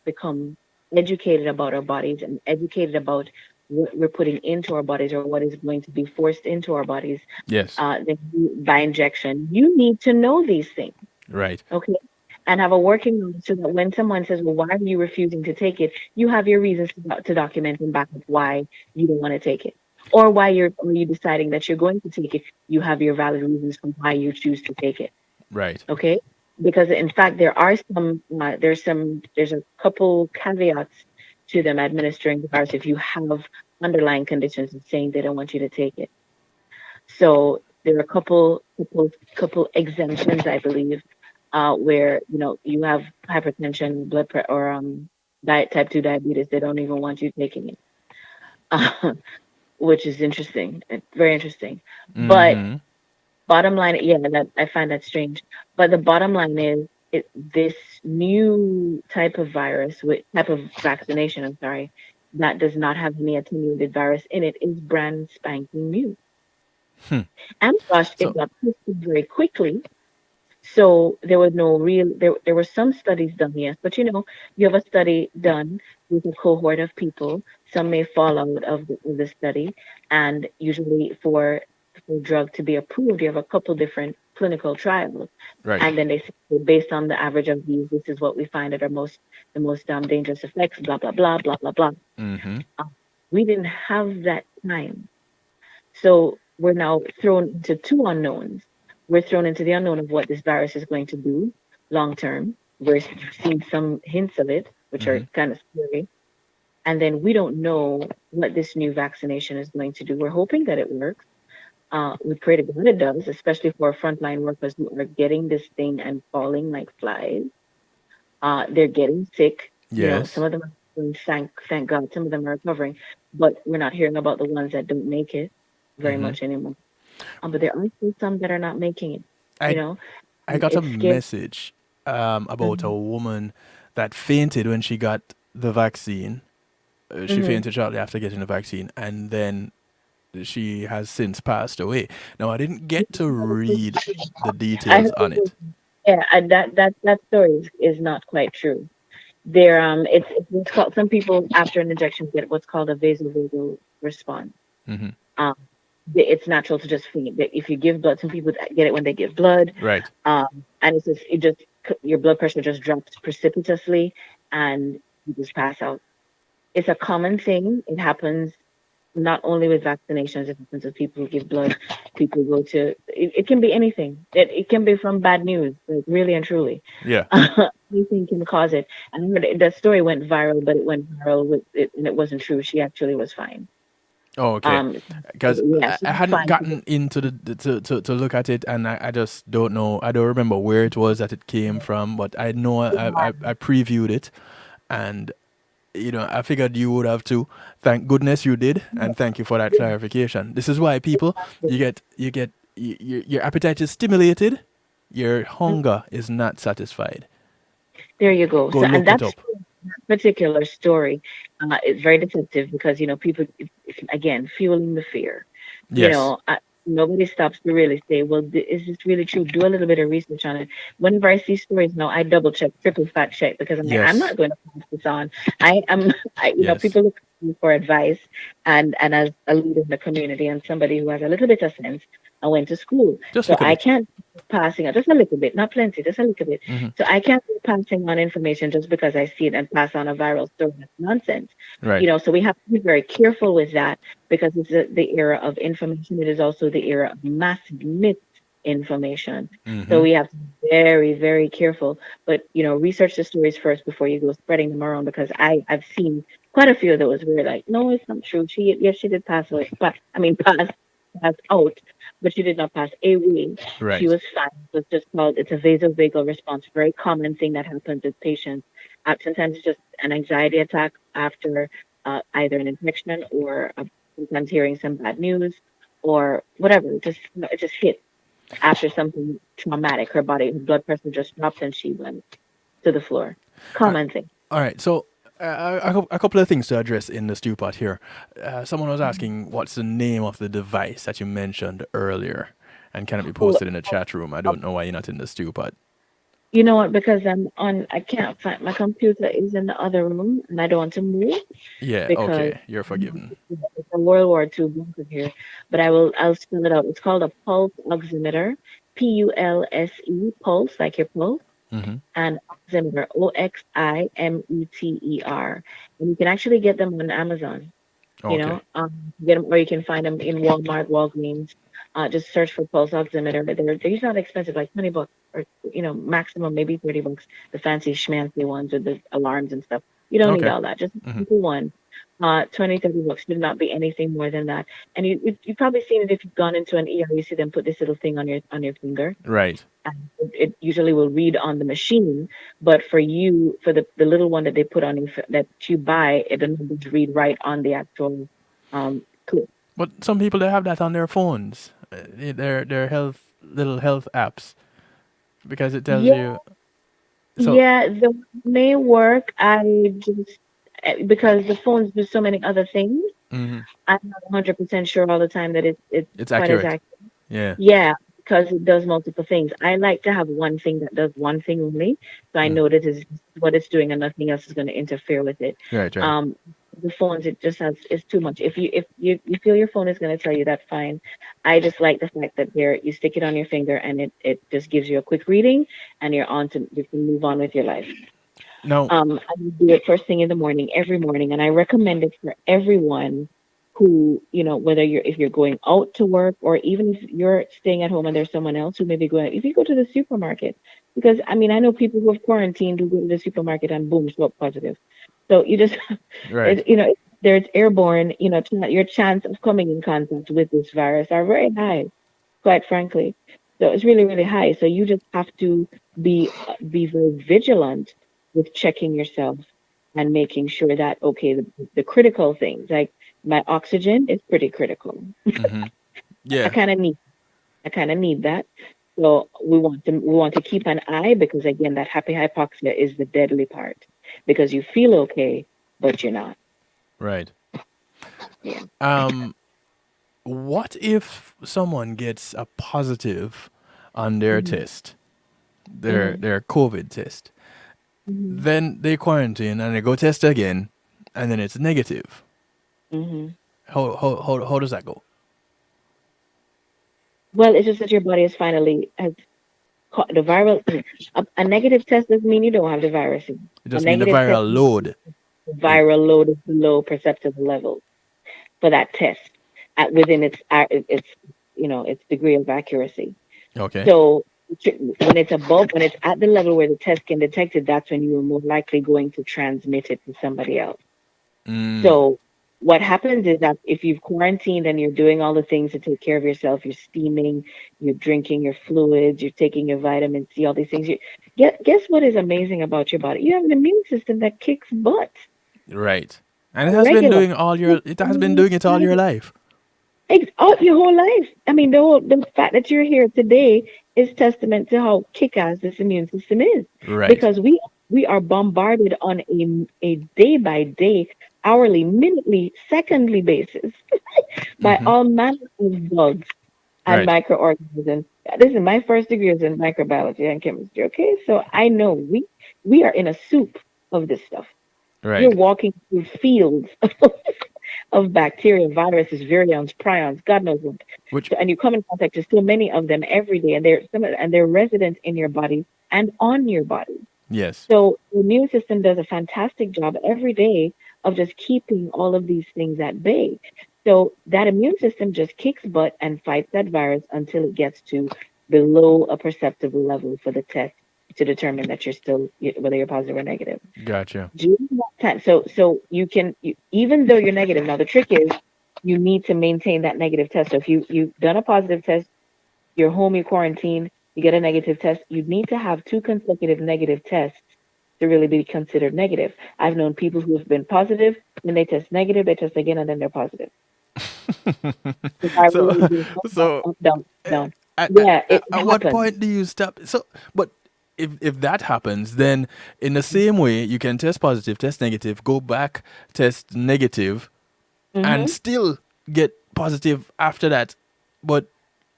become educated about our bodies and educated about what we're putting into our bodies or what is going to be forced into our bodies, Yes. by injection, you need to know these things, Right. okay? And have a working knowledge so that when someone says, "Well, why are you refusing to take it?" You have your reasons to document and back up why you don't want to take it, or why you deciding that you're going to take it. You have your valid reasons for why you choose to take it. Right. Okay, because in fact there are there's a couple caveats to them administering the virus if you have underlying conditions and saying they don't want you to take it. So there are a couple exemptions, I believe, where you have hypertension, blood pressure, or diet type 2 diabetes. They don't even want you taking it, which is interesting, very interesting. But Mm-hmm. bottom line, yeah, that I find that strange. But the bottom line is, this new type of virus, type of vaccination, I'm sorry, that does not have any attenuated virus in it, is brand spanking new. And gosh, it So got tested very quickly. So there was no real there were some studies done, yes, but you have a study done with a cohort of people. Some may fall out of the study, and usually for a drug to be approved, you have a couple different clinical trials, right. and then they say, "Well, based on the average of these, this is what we find are the most dangerous effects." Blah blah blah blah blah blah. Mm-hmm. We didn't have that time. So we're now thrown into two unknowns. We're thrown into the unknown of what this virus is going to do long term. We're seeing some hints of it, which are Mm-hmm. kind of scary. And then we don't know what this new vaccination is going to do. We're hoping that it works. We pray to God it does, especially for frontline workers who are getting this thing and falling like flies. They're getting sick. Some Yes. of them are doing, thank God, some of them are recovering, but we're not hearing about the ones that don't make it very Mm-hmm. much anymore. But there are still some that are not making it, you I know, I and got a it's scary. message about a Hmm. woman that fainted when she got the vaccine. She Hmm. fainted shortly after getting the vaccine, and then she has since passed away. Now, I didn't get to read the I details heard on it. it. Yeah, that story is not quite true. There, it's what's called, some people after an injection get what's called a vasovagal response. Mm-hmm. Um, it's natural to just faint. If you give blood, some people get it when they give blood, Right. and your blood pressure just drops precipitously, and you just pass out. It's a common thing. It happens not only with vaccinations, it happens with people who give blood. People go to it can be anything. It can be from bad news, like really and truly. Yeah. Anything can cause it. And I heard that story went viral, but it went viral with it, and it wasn't true. She actually was fine. Oh, okay. Um, Because yeah, I she was hadn't fine. gotten into to look at it, and I just don't know. I don't remember where it was that it came from, but I know I previewed it, and I figured you would have too. Thank goodness you did, and thank you for that Yeah, clarification. This is why people, your appetite is stimulated, your yeah. hunger is not satisfied. There you go. Go So, and look it that's up. particular story is very deceptive because people again fueling the fear. You Yes. know, nobody stops to really say, well, is this really true? Do a little bit of research on it. Whenever I see stories now, I double check, triple fact check because I'm like, I'm Yes. not going to pass this on. I am, Yes. people look to me for advice, and as a leader in the community and somebody who has a little bit of sense, I went to school, Just a so little I bit. can't be passing on just a little bit, not plenty, just a little bit. Hmm. So I can't be passing on information just because I see it and pass on a viral story. That's nonsense. Right. So we have to be very careful with that because it's the era of information. It is also the era of massive misinformation. So Hmm. we have to be very, very careful. But research the stories first before you go spreading them around because I've seen quite a few of those where like, no, it's not true. Yes, she did pass away, but I mean pass out, but she did not pass away. She Right. was fine. It was just called it's a vasovagal response, very common thing that happens with patients. Sometimes it's just an anxiety attack after either an infection or sometimes hearing some bad news or whatever. It just hit after something traumatic. Her blood pressure just dropped and she went to the floor. All right. Common thing. All right. So a couple of things to address in the stew pot here. Someone was asking what's the name of the device that you mentioned earlier, and can it be Oh, posted in the chat room? I don't know why you're not in the stew pot. you know what? Because I can't find my computer is in the other room and I don't want to move Yeah. because Okay. You're forgiven. it's a World War II bunker here. But I'll spell it out. It's called a pulse oximeter, pulse, like your pulse, Hmm. and oximeter, oximeter. And you can actually get them on Amazon. Okay. Get them, or you can find them in Walmart, Walgreens. Just search for pulse oximeter. They're usually not expensive, like $20 or maximum maybe $30. The fancy schmancy ones with the alarms and stuff. You don't need Okay. all that. Just a Hmm. simple one. 20, $30 should not be anything more than that. And you've probably seen it if you've gone into an ER. You see them put this little thing on your finger Right. and it usually will read on the machine. But for you, for the little one that they put on you that you buy, it doesn't read right on the actual clip. But some people they have that on their phones, their health little health apps, because it tells Yeah, you. So yeah, the may work. I just because the phones do so many other things. mhm, I'm not 100% sure all the time that it's it's quite as accurate. accurate. Yeah. Yeah, because it does multiple things. I like to have one thing that does one thing only, so I Mm. know that is what it's doing and nothing else is going to interfere with it. Right. Right. Um, the phones, it just has it's too much. If you feel your phone is going to tell you that, fine. I just like the fact that you stick it on your finger and it just gives you a quick reading and you can move on with your life. Now. I do it first thing in the morning, every morning, and I recommend it for everyone who, whether if you're going out to work or even if you're staying at home and there's someone else who may be going, if you go to the supermarket, because I mean, I know people who have quarantined who go to the supermarket and boom, show up positive. So you just, Right. there's airborne, your chance of coming in contact with this virus are very high, quite frankly. So it's really, really high. So you just have to be very vigilant with checking yourself and making sure that okay, the critical things like my oxygen is pretty critical. Hmm. I Yeah. kind of need I kind of need that. So we want to keep an eye because again, that happy hypoxia is the deadly part because you feel okay, but you're not. Right. Yeah. Um. What if someone gets a positive on their Hmm. test, Hmm. their COVID test? Hmm. Then they quarantine and they go test again, and then it's negative. Hmm. How does that go? Well, it's just that your body is finally has the viral. A negative test doesn't mean you don't have the virus. It A just mean the negative test viral means load. the Is, viral load is below perceptible levels for that test within its degree of accuracy. okay. So when it's at the level where the test can detect it, that's when you are more likely going to transmit it to somebody else. Mm. So what happens is that if you've quarantined and you're doing all the things to take care of yourself, you're steaming, you're drinking your fluids, you're taking your vitamin C, all these things. Guess what is amazing about your body? You have an immune system that kicks butt Right. And regular. it has been doing it all your life. Your whole life. I mean, the fact that you're here today is testament to how kick-ass this immune system is Right. because we we are bombarded on a day by day, hourly, minutely, secondly basis by Mm-hmm. all manner of bugs and Right. microorganisms. This is my first degree is in microbiology and chemistry. Okay, so I know we are in a soup of this stuff. You're Right. walking through fields of bacteria, viruses, virions, prions, God knows what. Which So, and you come in contact with so many of them every day, and they're resident in your body and on your body. yes. So the immune system does a fantastic job every day of just keeping all of these things at bay. So that immune system just kicks butt and fights that virus until it gets to below a perceptible level for the test to determine that you're still whether you're positive or negative. Gotcha. During that time, so you can even though you're negative. Now the trick is you need to maintain that negative test. So if you've done a positive test, you're home, you quarantine, you get a negative test, you need to have two consecutive negative tests to really be considered negative. I've known people who have been positive, then they test negative, they test again, and then they're positive. The virus so, really goes up, down, so up, down, uh, down. Yeah, it at what happens. point do you stop? So, but if that happens, then in the same way, you can test positive, test negative, go back, test negative, and Mm-hmm. still get positive after that. But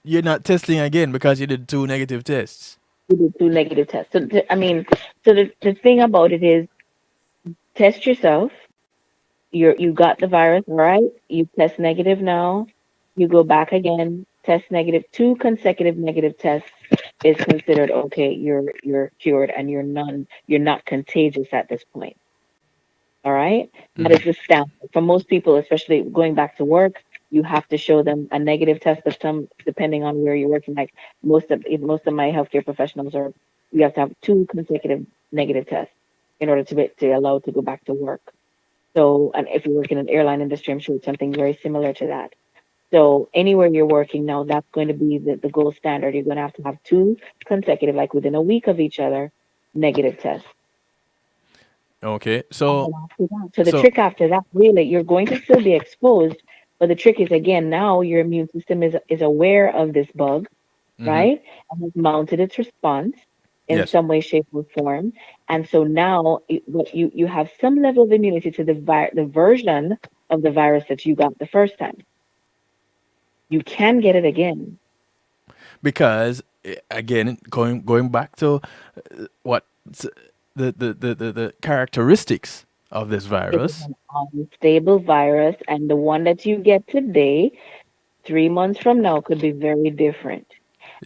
you're not testing again because you did two negative tests. You do two negative tests. So, I mean, so the thing about it is test yourself. You got the virus, all right? You test negative now. You go back again, test negative. Two consecutive negative tests is considered okay. You're cured and you're not contagious at this point. All right. That Hmm. is the standard for most people, especially going back to work. You have to show them a negative test, but some depending on where you're working, like most of my healthcare professionals are, you have to have two consecutive negative tests in order to allow to go back to work. So, and if you work in an airline industry, I'm sure it's something very similar to that. So, anywhere you're working now, that's going to be the gold standard. You're going to have two consecutive, like within a week of each other, negative tests. Okay. And So, then after that, so the so, trick after that, really, you're going to still be exposed, but the trick is again, now your immune system is aware of this bug, hmm, right? And has mounted its response in yes. some way, shape, or form. And so now what you have some level of immunity to the version of the virus that you got the first time. You can get it again. Because again, going back to what the characteristics of this It is virus, an unstable virus, and the one that you get today, 3 months from now, could be very different.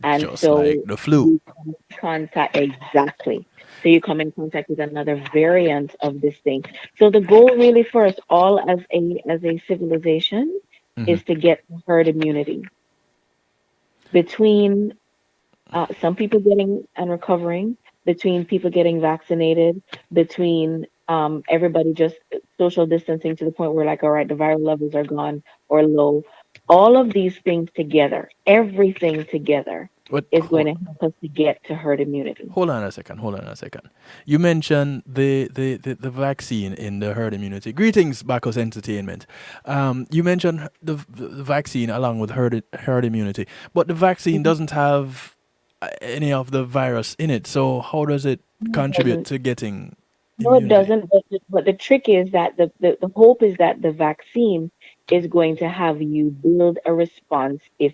And just like so the flu. you come in contact exactly. So you come in contact with another variant of this thing. So the goal really for us all as a civilization Hmm. is to get herd immunity between some people getting and recovering, between people getting vaccinated, between everybody just social distancing to the point where, like, all right, the viral levels are gone or low. All of these things together, everything together, But is going to help us to get to herd immunity. hold on a second. Hold on a second. You mentioned the vaccine in the herd immunity. Greetings, Bacchus Entertainment. You mentioned the vaccine along with herd immunity, but the vaccine Mhm. doesn't have any of the virus in it. So how does it No, it contribute doesn't. to getting No, it immunity? doesn't. But the trick is that the hope is that the vaccine is going to have you build a response if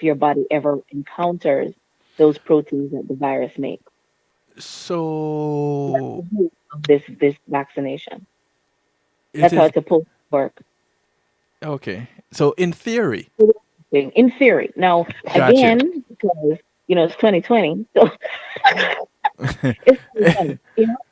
your body ever encounters those proteins that the virus makes. That's So the hope of this vaccination. it That's how is it's supposed to work. okay. So in theory, In theory. Now, gotcha. again, because it's 2020, so it's 2020,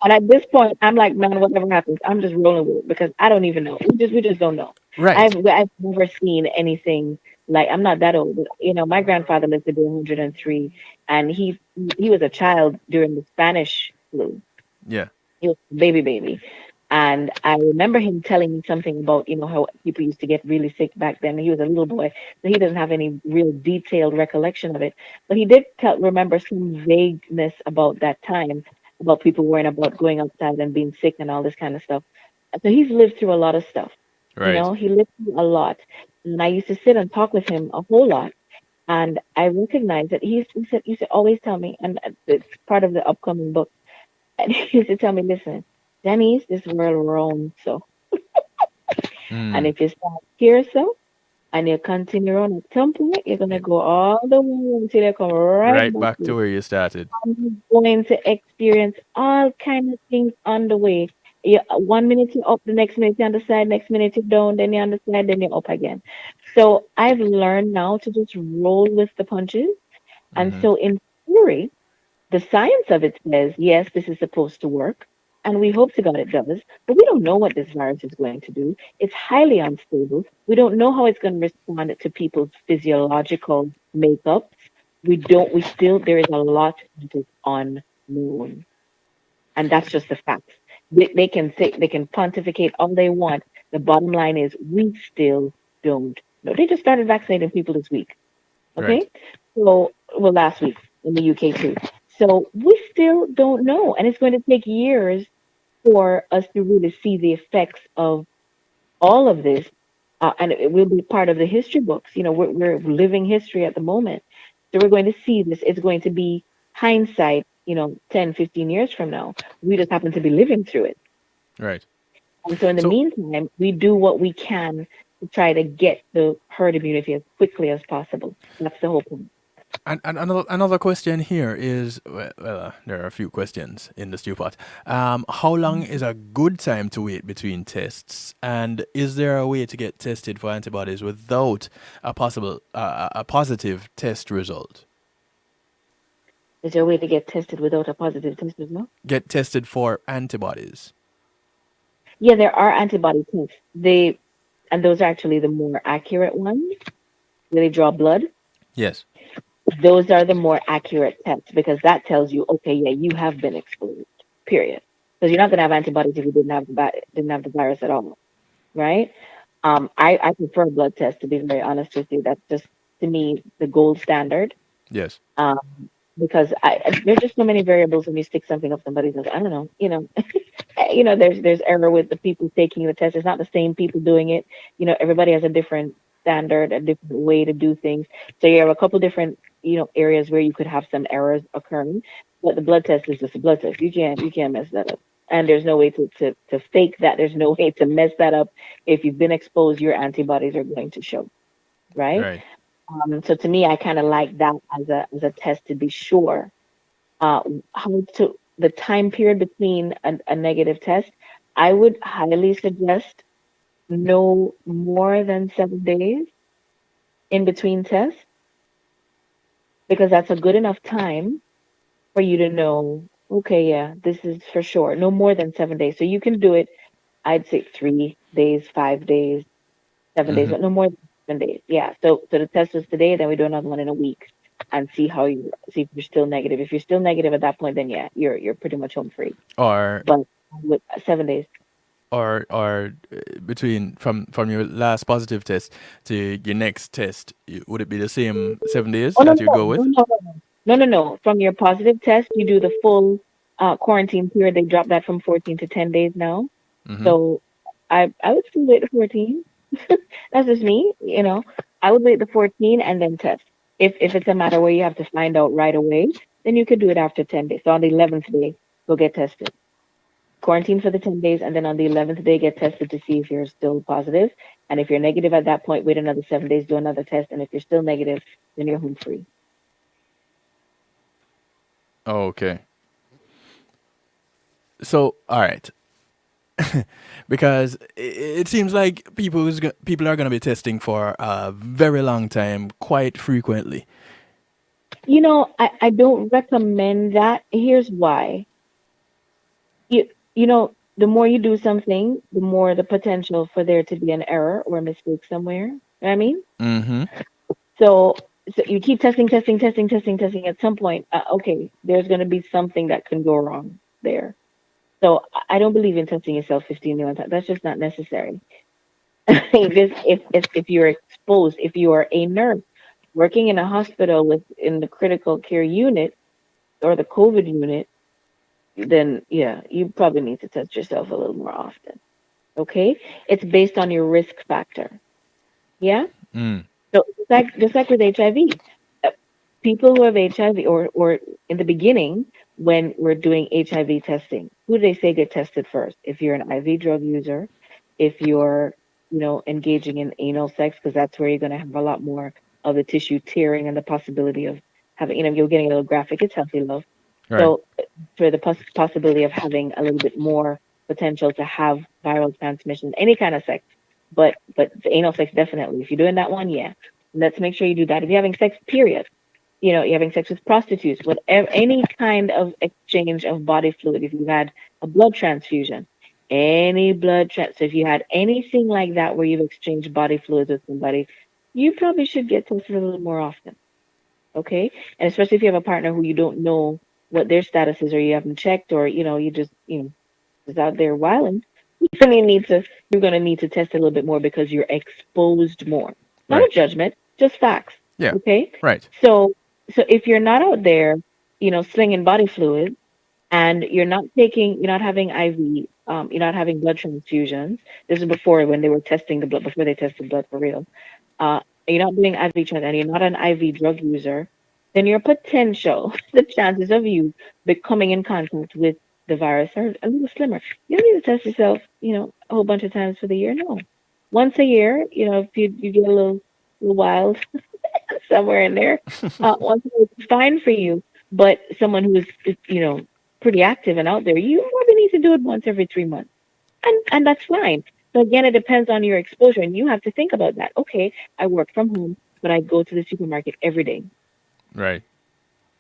And at this point, I'm like, man, whatever happens, I'm just rolling with it because I don't even know. We just don't know. Right. I've never seen anything like. I'm not that old, but my grandfather lived to be 103, and he was a child during the Spanish flu. Yeah. He was a baby. And I remember him telling me something about, how people used to get really sick back then. He was a little boy, so he doesn't have any real detailed recollection of it. But he did remember some vagueness about that time, about people worrying about going outside and being sick and all this kind of stuff. So he's lived through a lot of stuff. Right. He lived through a lot. And I used to sit and talk with him a whole lot. And I recognized that he said, always tell me, and it's part of the upcoming book, And he used to tell me, listen, Janice, this world round, so, and Mm. if you start here, so, and you continue on at some point, you're gonna Yeah. go all the way until you come right Right back back here. to where you started. I'm going to experience all kind of things on the way. You, 1 minute you're up, the next minute you're on the side, next minute you're down, then you're on the side, then you're up again. So I've learned now to just roll with the punches. And Hmm. so in theory, the science of it says, yes, this is supposed to work. And we hope to God it does. But we don't know what this virus is going to do. It's highly unstable. We don't know how it's going to respond to people's physiological makeups. We still, there is a lot that is unknown. And that's just the facts. They can say, they can pontificate all they want. The bottom line is we still don't know. They just started vaccinating people this week. Right. Okay. So, well, last week in the UK too. So we still don't know. And it's going to take years for us to really see the effects of all of this. And it will be part of the history books. You know, we're living history at the moment. So we're going to see this. It's going to be hindsight, 10, 15 years from now. We just happen to be living through it. Right. And so in the So, meantime, we do what we can to try to get the herd immunity as quickly as possible. That's the whole point. and another question here is there are a few questions in the stew pot. How long is a good time to wait between tests, and is there a way to get tested for antibodies without a positive test result? Is there a way to get tested without a positive test result? Get tested for antibodies. Yeah, there are antibody tests. And those are actually the more accurate ones. Where they draw blood. Yes. Those are the more accurate tests because that tells you, okay, yeah, you have been exposed. Period. Because you're not going to have antibodies if you didn't have the virus at all, right? I prefer a blood test to be very honest with you. That's just to me the gold standard. Yes. Um, because there's just so many variables when you stick something up somebody's nose. I don't know, there's error with the people taking the test. It's not the same people doing it. Everybody has a different standard, a different way to do things. So you have a couple different, areas where you could have some errors occurring. But the blood test is just a blood test. You can't mess that up. And there's no way to fake that. There's no way to mess that up. If you've been exposed, your antibodies are going to show, right? Right. So to me, I kind of like that as a test to be sure. Uh, how to the time period between a negative test, I would highly suggest no more than 7 days in between tests because that's a good enough time for you to know, okay, yeah, this is for sure. No more than 7 days. So you can do it, I'd say 3 days, 5 days, 7 days, Hmm. but no more than 7 days. Yeah. So the test was today, then we do another one in a week and see if you're still negative. If you're still negative at that point, then yeah, you're pretty much home free. Or But with 7 days. between from your last positive test to your next test, would it be the same 7 days Oh no that you no go no with? no no no no no no. From your positive test, you do the full quarantine period. They dropped that from 14 to 10 days now. Hmm. So I would still wait the 14. That's just me. I would wait the 14 and then test. If it's a matter where you have to find out right away, then you could do it after 10 days. So on the 11th day, go get tested. Quarantine for the 10 days, and then on the 11th day, get tested to see if you're still positive. And if you're negative at that point, wait another 7 days, do another test. And if you're still negative, then you're home free. Okay. So, all right. Because it seems like people are going to be testing for a very long time, quite frequently. I don't recommend that. Here's why. The more you do something, the more the potential for there to be an error or a mistake somewhere. You know what I mean? Mm-hmm. So, so you keep testing, testing, testing, testing, testing. At some point, okay, there's going to be something that can go wrong there. So I don't believe in testing yourself 15 million times. That's just not necessary. If you're exposed, if you are a nurse working in a hospital in the critical care unit or the COVID unit, then yeah, you probably need to test yourself a little more often. Okay, it's based on your risk factor. Yeah. Mm. So just like with HIV, uh, people who have HIV or in the beginning when we're doing HIV testing, who do they say get tested first? If you're an IV drug user, if you're, engaging in anal sex, because that's where you're going to have a lot more of the tissue tearing and the possibility of having, you're getting a little graphic. It's healthy, love. Right. So for the possibility of having a little bit more potential to have viral transmission, any kind of sex, but the anal sex definitely. If you're doing that one, yeah, let's make sure you do that. If you're having sex, period, you're having sex with prostitutes, whatever, any kind of exchange of body fluid. If you had a blood transfusion, any so if you had anything like that where you've exchanged body fluids with somebody, you probably should get tested a little more often. Okay, and especially if you have a partner who you don't know what their status is, or you haven't checked, or you just is out there wilding, you're gonna need to test a little bit more because you're exposed more. Not a Right. judgment, just facts. Yeah. Okay, Right. so if you're not out there, slinging body fluid, and you're not having IV, you're not having blood transfusions. This is before when they were testing the blood, before they tested blood for real. You're not doing IV trans and you're not an IV drug user, then your potential, the chances of you becoming in contact with the virus are a little slimmer. You don't need to test yourself, a whole bunch of times for the year. No, once a year, if you get a little wild somewhere in there, once a year is fine for you. But someone who is, pretty active and out there, you probably need to do it once every 3 months, and that's fine. So again, it depends on your exposure, and you have to think about that. Okay, I work from home, but I go to the supermarket every day. Right.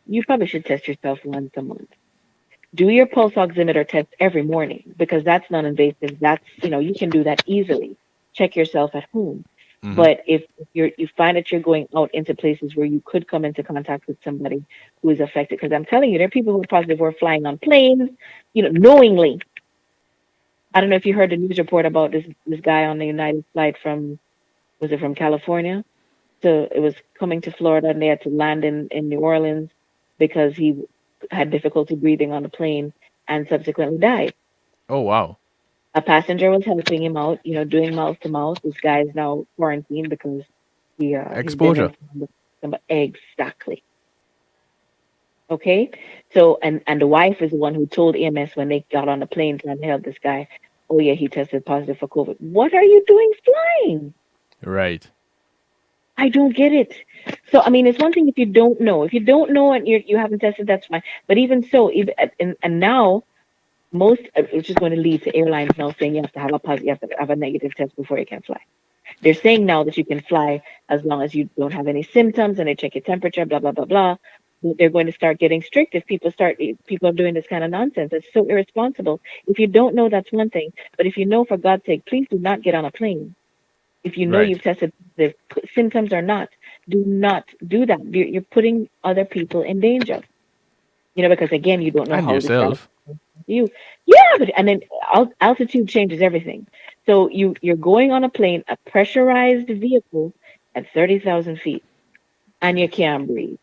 You probably should test yourself once a month. Do your pulse oximeter test every morning because that's non-invasive. That's you can do that easily. Check yourself at home. Mm-hmm. But if you find that you're going out into places where you could come into contact with somebody who is affected, because I'm telling you, there are people who are positive who are flying on planes, knowingly. I don't know if you heard the news report about this guy on the United flight from, was it from California? So it was coming to Florida, and they had to land in New Orleans because he had difficulty breathing on the plane and subsequently died. Oh wow. A passenger was helping him out, doing mouth to mouth. This guy is now quarantined because he's been Exposure. informed of exactly. Okay, so and the wife is the one who told EMS when they got on the plane trying to help this guy. Oh yeah, he tested positive for COVID. What are you doing flying? Right. I don't get it. So I mean, it's one thing if you don't know. If you don't know and you haven't tested, that's fine. But even so, even and now most it's just going to lead to airlines now saying you have to have a positive, you have to have a negative test before you can fly. They're saying now that you can fly as long as you don't have any symptoms and they check your temperature, blah blah blah blah. But they're going to start getting strict if people are doing this kind of nonsense. It's so irresponsible. If you don't know, that's one thing. But if you know, for God's sake, please do not get on a plane. If you know Right. you've tested the symptoms or not, do not do that. You're putting other people in danger. Because again, you don't know And how this guy yourself. you. Yeah, but and then altitude changes everything. So you're going on a plane, a pressurized vehicle at 30,000 feet, and you can't breathe.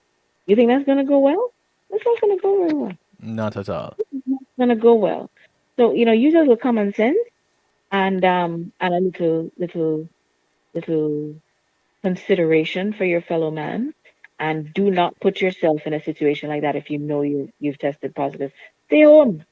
You think that's gonna go well? That's not gonna go very well. Not at all. It's not gonna go well. So use a little common sense and a little consideration for your fellow man, and do not put yourself in a situation like that if you know you've tested positive. Stay home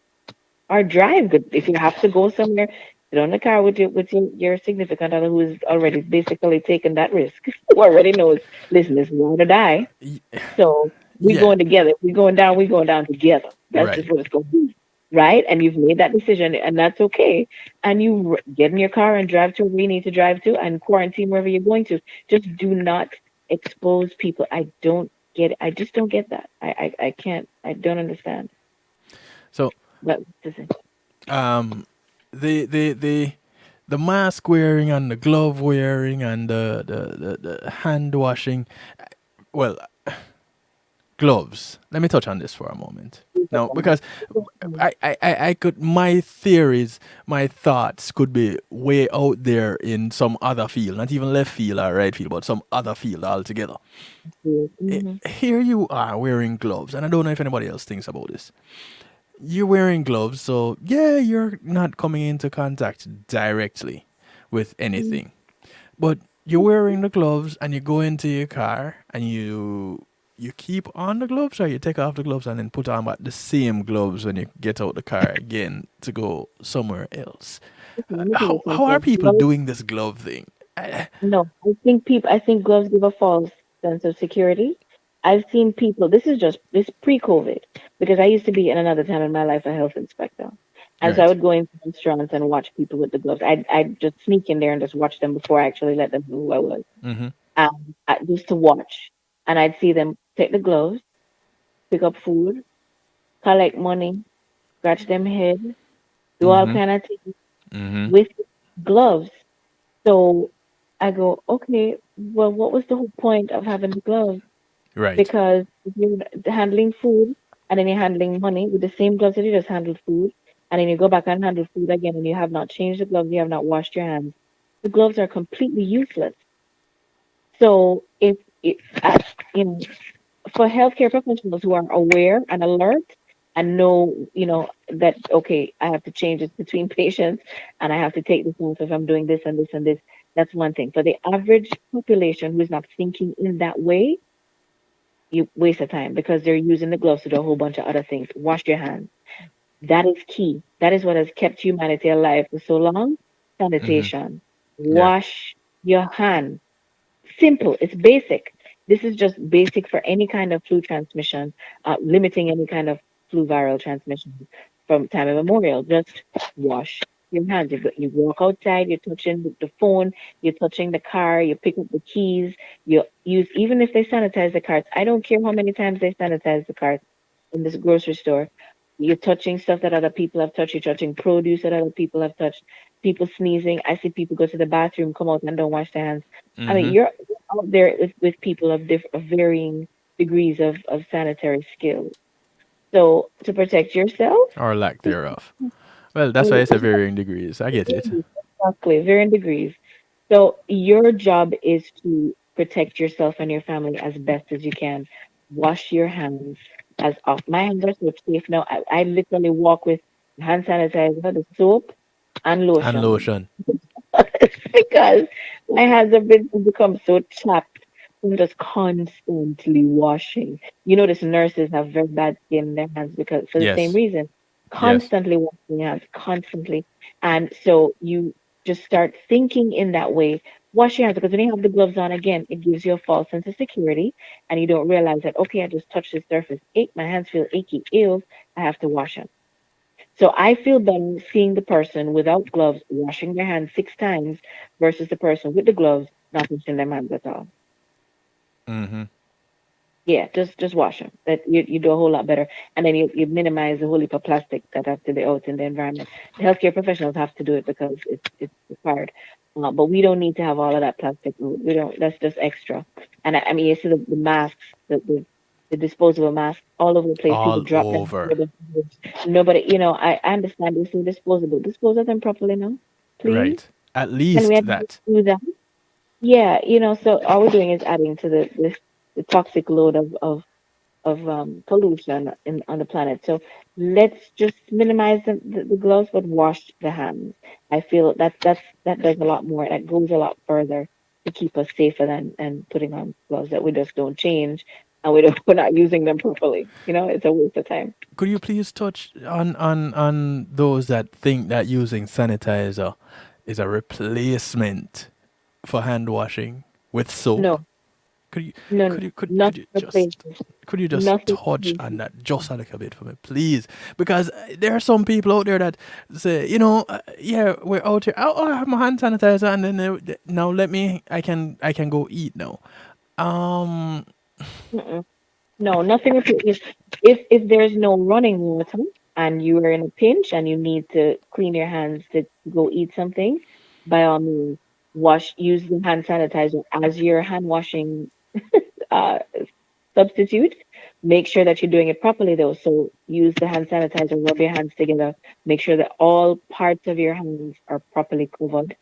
or drive. Good if you have to go somewhere. Sit on the car with your significant other who is already basically taken that risk, who already knows. Listen, this is going to die. Y- So we Yeah. going together. We going down together. That's Right. just what it's going to be, right? And you've made that decision, and that's okay. And you get in your car and drive to where you need to drive to, and quarantine wherever you're going to. Just do not expose people. I don't get it. I just don't get that. I can't. I don't understand. So But listen, um the mask wearing and the glove wearing and the hand washing, well, gloves. Let me touch on this for a moment. Now, because I could, my theories, my thoughts could be way out there in some other field, not even left field or right field, but some other field altogether. mm-hmm. Here you are wearing gloves, and I don't know if anybody else thinks about this. You're wearing gloves, so yeah, you're not coming into contact directly with anything. But you're wearing the gloves and you go into your car and you you keep on the gloves or you take off the gloves and then put on the same gloves when you get out the car again to go somewhere else? Listen, let me tell you How are something. people Gloves, doing this glove thing? no, I think gloves give a false sense of security. I've seen people, this pre-COVID, because I used to be in another time in my life a health inspector. And so I Right. would go into restaurants and watch people with the gloves. I'd just sneak in there and just watch them before I actually let them know who I was. Mm-hmm. Just to watch. And I'd see them take the gloves, pick up food, collect money, scratch them head, do all Mm-hmm. kind of things Mm-hmm. with gloves. So I go, okay, well, what was the whole point of having the gloves? Right. Because if you're handling food and then you're handling money with the same gloves that you just handled food, and then you go back and handle food again and you have not changed the gloves, you have not washed your hands, the gloves are completely useless. So if it, you know, for healthcare professionals who are aware and alert and know, that okay, I have to change it between patients and I have to take this off if I'm doing this and this and this. That's one thing. For the average population who is not thinking in that way, you waste of time because they're using the gloves to do a whole bunch of other things. Wash your hands. That is key. That is what has kept humanity alive for so long. Mm-hmm. Sanitation. Yeah. Wash your hands. Simple. It's basic. This is just basic for any kind of flu transmission, limiting any kind of flu viral transmission from time immemorial. Just wash your hands. You walk outside, you're touching the phone, you're touching the car, you pick up the keys, you use, even if they sanitize the carts. I don't care how many times they sanitize the carts in this grocery store. You're touching stuff that other people have touched. You're touching produce that other people have touched. People sneezing. I see people go to the bathroom, come out and don't wash their hands. I mean, Mm-hmm. you're out there with people of varying degrees of sanitary skills. So to protect yourself, Or lack thereof. Well, that's why it's a varying degrees. I get it. exactly, varying degrees. So your job is to protect yourself and your family as best as you can. Wash your hands as often. My hands are so safe now. I literally walk with hand sanitizer, the soap, and And lotion. lotion. Because my hands have become so chapped from just constantly washing. You notice nurses have very bad skin in their hands because for the same Yes. reason, Yes. constantly washing your hands, constantly. And so you just start thinking in that way. Wash your hands because when you have the gloves on again, it gives you a false sense of security and you don't realize that, okay, I just touched the surface. My hands feel achy. Ew, I have to wash them. So I feel better seeing the person without gloves washing their hands 6 times versus the person with the gloves not washing their hands at all. Mm-hmm. Yeah, just wash them. That you do a whole lot better, and then you minimize the whole heap of plastic that have to be out in the environment. The healthcare professionals have to do it because it's required, but we don't need to have all of that plastic. We don't. That's just extra. And I mean, you see the masks, the disposable masks all over the place. People All drop them. over. Nobody, I understand they're still disposable. Dispose of them properly now, please. Right. At Can we least that. do that? Yeah, so all we're doing is adding to the toxic load of pollution on the planet. So let's just minimize the gloves, but wash the hands. I feel that does a lot more. That goes a lot further to keep us safer than putting on gloves that we just don't change and we're not using them properly. It's a waste of time. Could you please touch on those that think that using sanitizer is a replacement for hand washing with soap? No, Could you no, no, could you could could nothing you just replaces. could you just Nothing touch on replaces. that just a little bit for me, please? Because there are some people out there that say, yeah, we're out here. Oh, I have my hand sanitizer, and then now let me. I can go eat now. Um. Mm-mm. No, nothing replaces. If there's no running water and you are in a pinch and you need to clean your hands to go eat something, by all means, use the hand sanitizer as your hand washing uh, substitute. Make sure that you're doing it properly though. So use the hand sanitizer, rub your hands together, make sure that all parts of your hands are properly covered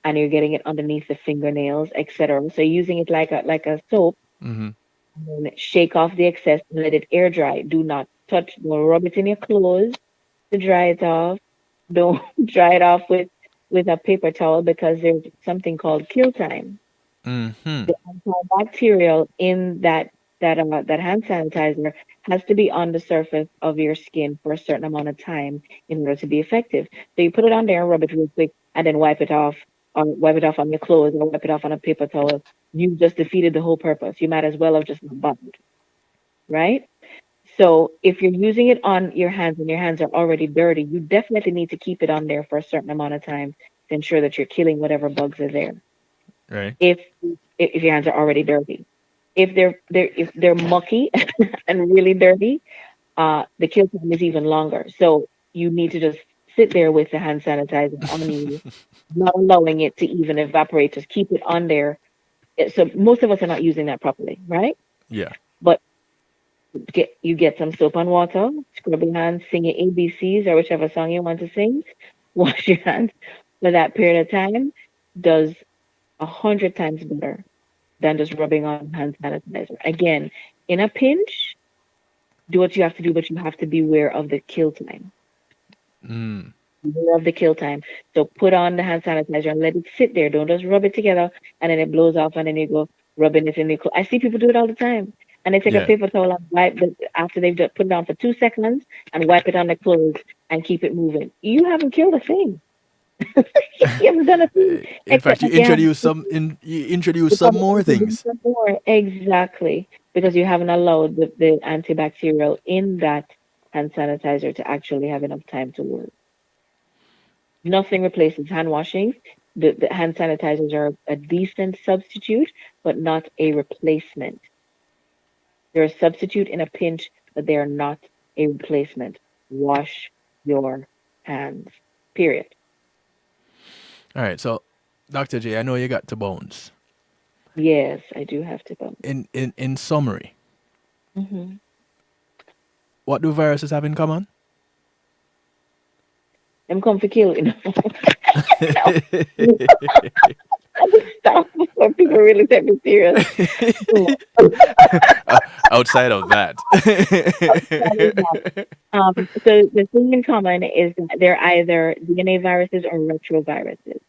and you're getting it underneath the fingernails, etc. So using it like a soap Mm-hmm. and then shake off the excess and let it air dry. Do not touch, don't rub it in your clothes to dry it off. Don't dry it off with a paper towel because there's something called kill time. Mm-hmm. The antibacterial in that that hand sanitizer has to be on the surface of your skin for a certain amount of time in order to be effective. So you put it on there and rub it real quick, and then wipe it off, or wipe it off on your clothes, or wipe it off on a paper towel. You just defeated the whole purpose. You might as well have just not bothered, right? So if you're using it on your hands and your hands are already dirty, you definitely need to keep it on there for a certain amount of time to ensure that you're killing whatever bugs are there. Right. If if your hands are already dirty, if they're mucky and really dirty, the kill time is even longer. So you need to just sit there with the hand sanitizer on you, not allowing it to even evaporate. Just keep it on there. So most of us are not using that properly, right? Yeah. But get some soap and water, scrub your hands, sing your ABCs or whichever song you want to sing. Wash your hands for that period of time. Does 100 times better than just rubbing on hand sanitizer. Again, in a pinch, do what you have to do, but you have to beware of the kill time. Mm. Beware of the kill time. So put on the hand sanitizer and let it sit there. Don't just rub it together and then it blows off and then you go rubbing it in your clothes. I see people do it all the time. And they take a Yeah. paper towel and wipe it after they've just put it on for 2 seconds and wipe it on their clothes and keep it moving. You haven't killed a thing. You haven't done a thing In except fact, that you have you introduce you some probably more introduced things. some more. Exactly. Because you haven't allowed the antibacterial in that hand sanitizer to actually have enough time to work. Nothing replaces hand washing. The hand sanitizers are a decent substitute, but not a replacement. They're a substitute in a pinch, but they are not a replacement. Wash your hands. Period. All right. So, Dr. J, I know you got to bones. Yes, I do have to go. In summary, Hmm. what do viruses have in common? I'm come for kill, you know. No. Stop before people really take me serious. No. Outside of that. So the thing in common is that they're either DNA viruses or retroviruses.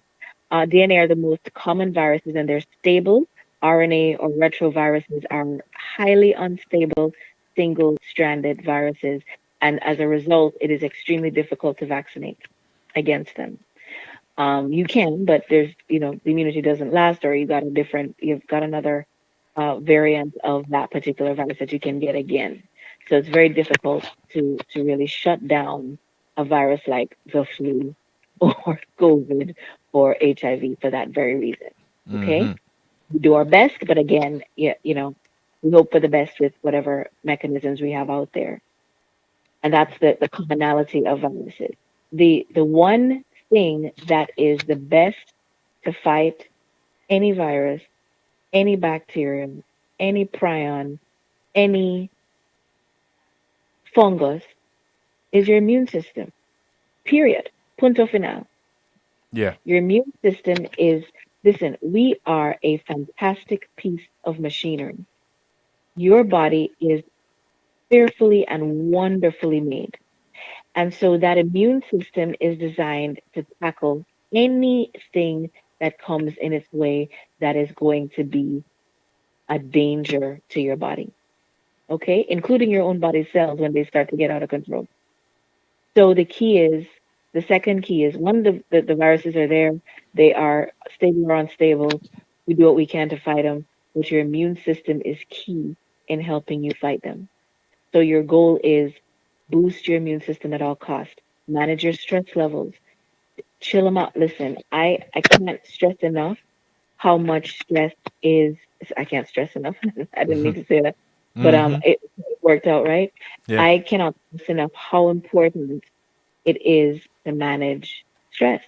DNA are the most common viruses and they're stable. RNA or retroviruses are highly unstable, single stranded viruses. And as a result, it is extremely difficult to vaccinate against them. You can, but the immunity doesn't last, or you've got another variant of that particular virus that you can get again. So it's very difficult to really shut down a virus like the flu or COVID or HIV for that very reason. Okay, Hmm. we do our best, but again, yeah, we hope for the best with whatever mechanisms we have out there, and that's the commonality of viruses. The one thing that is the best to fight any virus, any bacterium, any prion, any fungus is your immune system. Period. Punto final. Yeah. Your immune system is, listen, we are a fantastic piece of machinery. Your body is fearfully and wonderfully made. And so that immune system is designed to tackle anything that comes in its way that is going to be a danger to your body. Okay, including your own body cells when they start to get out of control. So the second key is one, the viruses are there, they are stable or unstable. We do what we can to fight them, but your immune system is key in helping you fight them. So your goal is boost your immune system at all costs. Manage your stress levels. Chill them out. Listen, I can't stress enough how much stress is. I can't stress enough. I didn't mean to say that, but Hmm. it worked out right. Yeah. I cannot stress enough how important it is to manage stress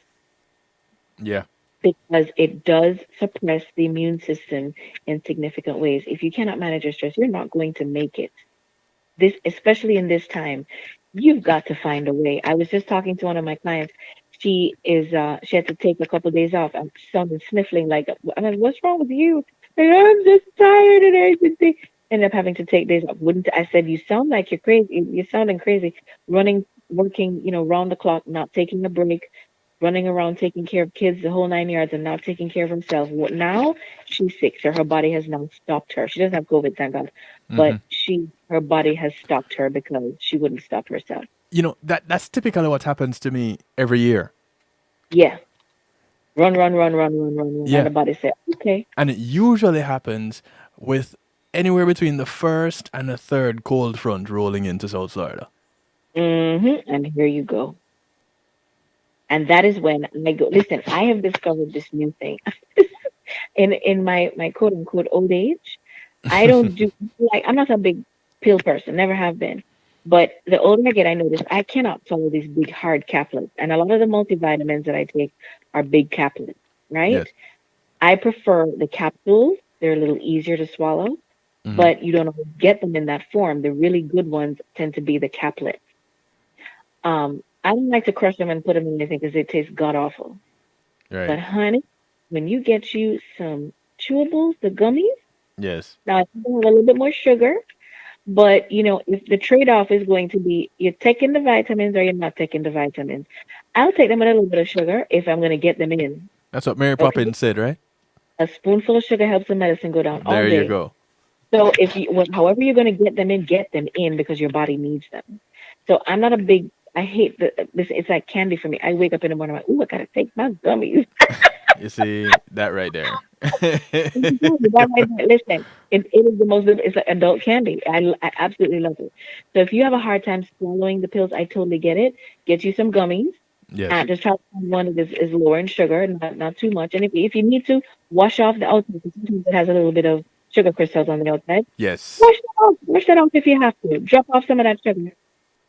Yeah. because it does suppress the immune system in significant ways. If you cannot manage your stress, you're not going to make it. This, especially in this time, you've got to find a way. I was just talking to one of my clients. She had to take a couple of days off. I'm sounding sniffling like, I'm like, what's wrong with you? Like, I'm just tired and everything. Ended up having to take days off. Wouldn't I said, you sound like you're crazy. You're sounding crazy, running, working, round the clock, not taking a break. running around taking care of kids the whole 9 yards and not taking care of herself. Now she's sick, so her body has now stopped her. She doesn't have COVID, thank God, but Hmm. her body has stopped her because she wouldn't stop herself. You know, that's typically what happens to me every year. Yeah, run, run, run, run, run, run, run, and Yeah. the body said, okay. And it usually happens with anywhere between the first and the third cold front rolling into South Florida. And here you go. And that is when I go. Listen, I have discovered this new thing in my quote unquote old age. I don't do like I'm not a big pill person, never have been. But the older I get, I notice I cannot swallow these big hard caplets, and a lot of the multivitamins that I take are big caplets, right? Yes. I prefer the capsules; they're a little easier to swallow, Hmm. but you don't always get them in that form. The really good ones tend to be the caplet. I don't like to crush them and put them in anything because they taste god awful. Right. But honey, when you get you some chewables, the gummies, Yes. now it's gonna have a little bit more sugar, but if the trade-off is going to be you're taking the vitamins or you're not taking the vitamins, I'll take them with a little bit of sugar if I'm gonna get them in. That's what Mary Okay, Poppins said, right? a spoonful of sugar helps the medicine go down all There you day. go. So if however you're gonna get them in because your body needs them. So I'm not a big. I hate this. It's like candy for me. I wake up in the morning, I'm like, ooh, I gotta take my gummies. You see that right there. That right there, listen, it is the most, it's like adult candy. I absolutely love it. So if you have a hard time swallowing the pills, I totally get it. Get you some gummies. Yes. Just try to find one that is lower in sugar, not too much. And if you need to, wash off the outside, because sometimes it has a little bit of sugar crystals on the outside. Yes. Wash that off. Wash that off if you have to. Drop off some of that sugar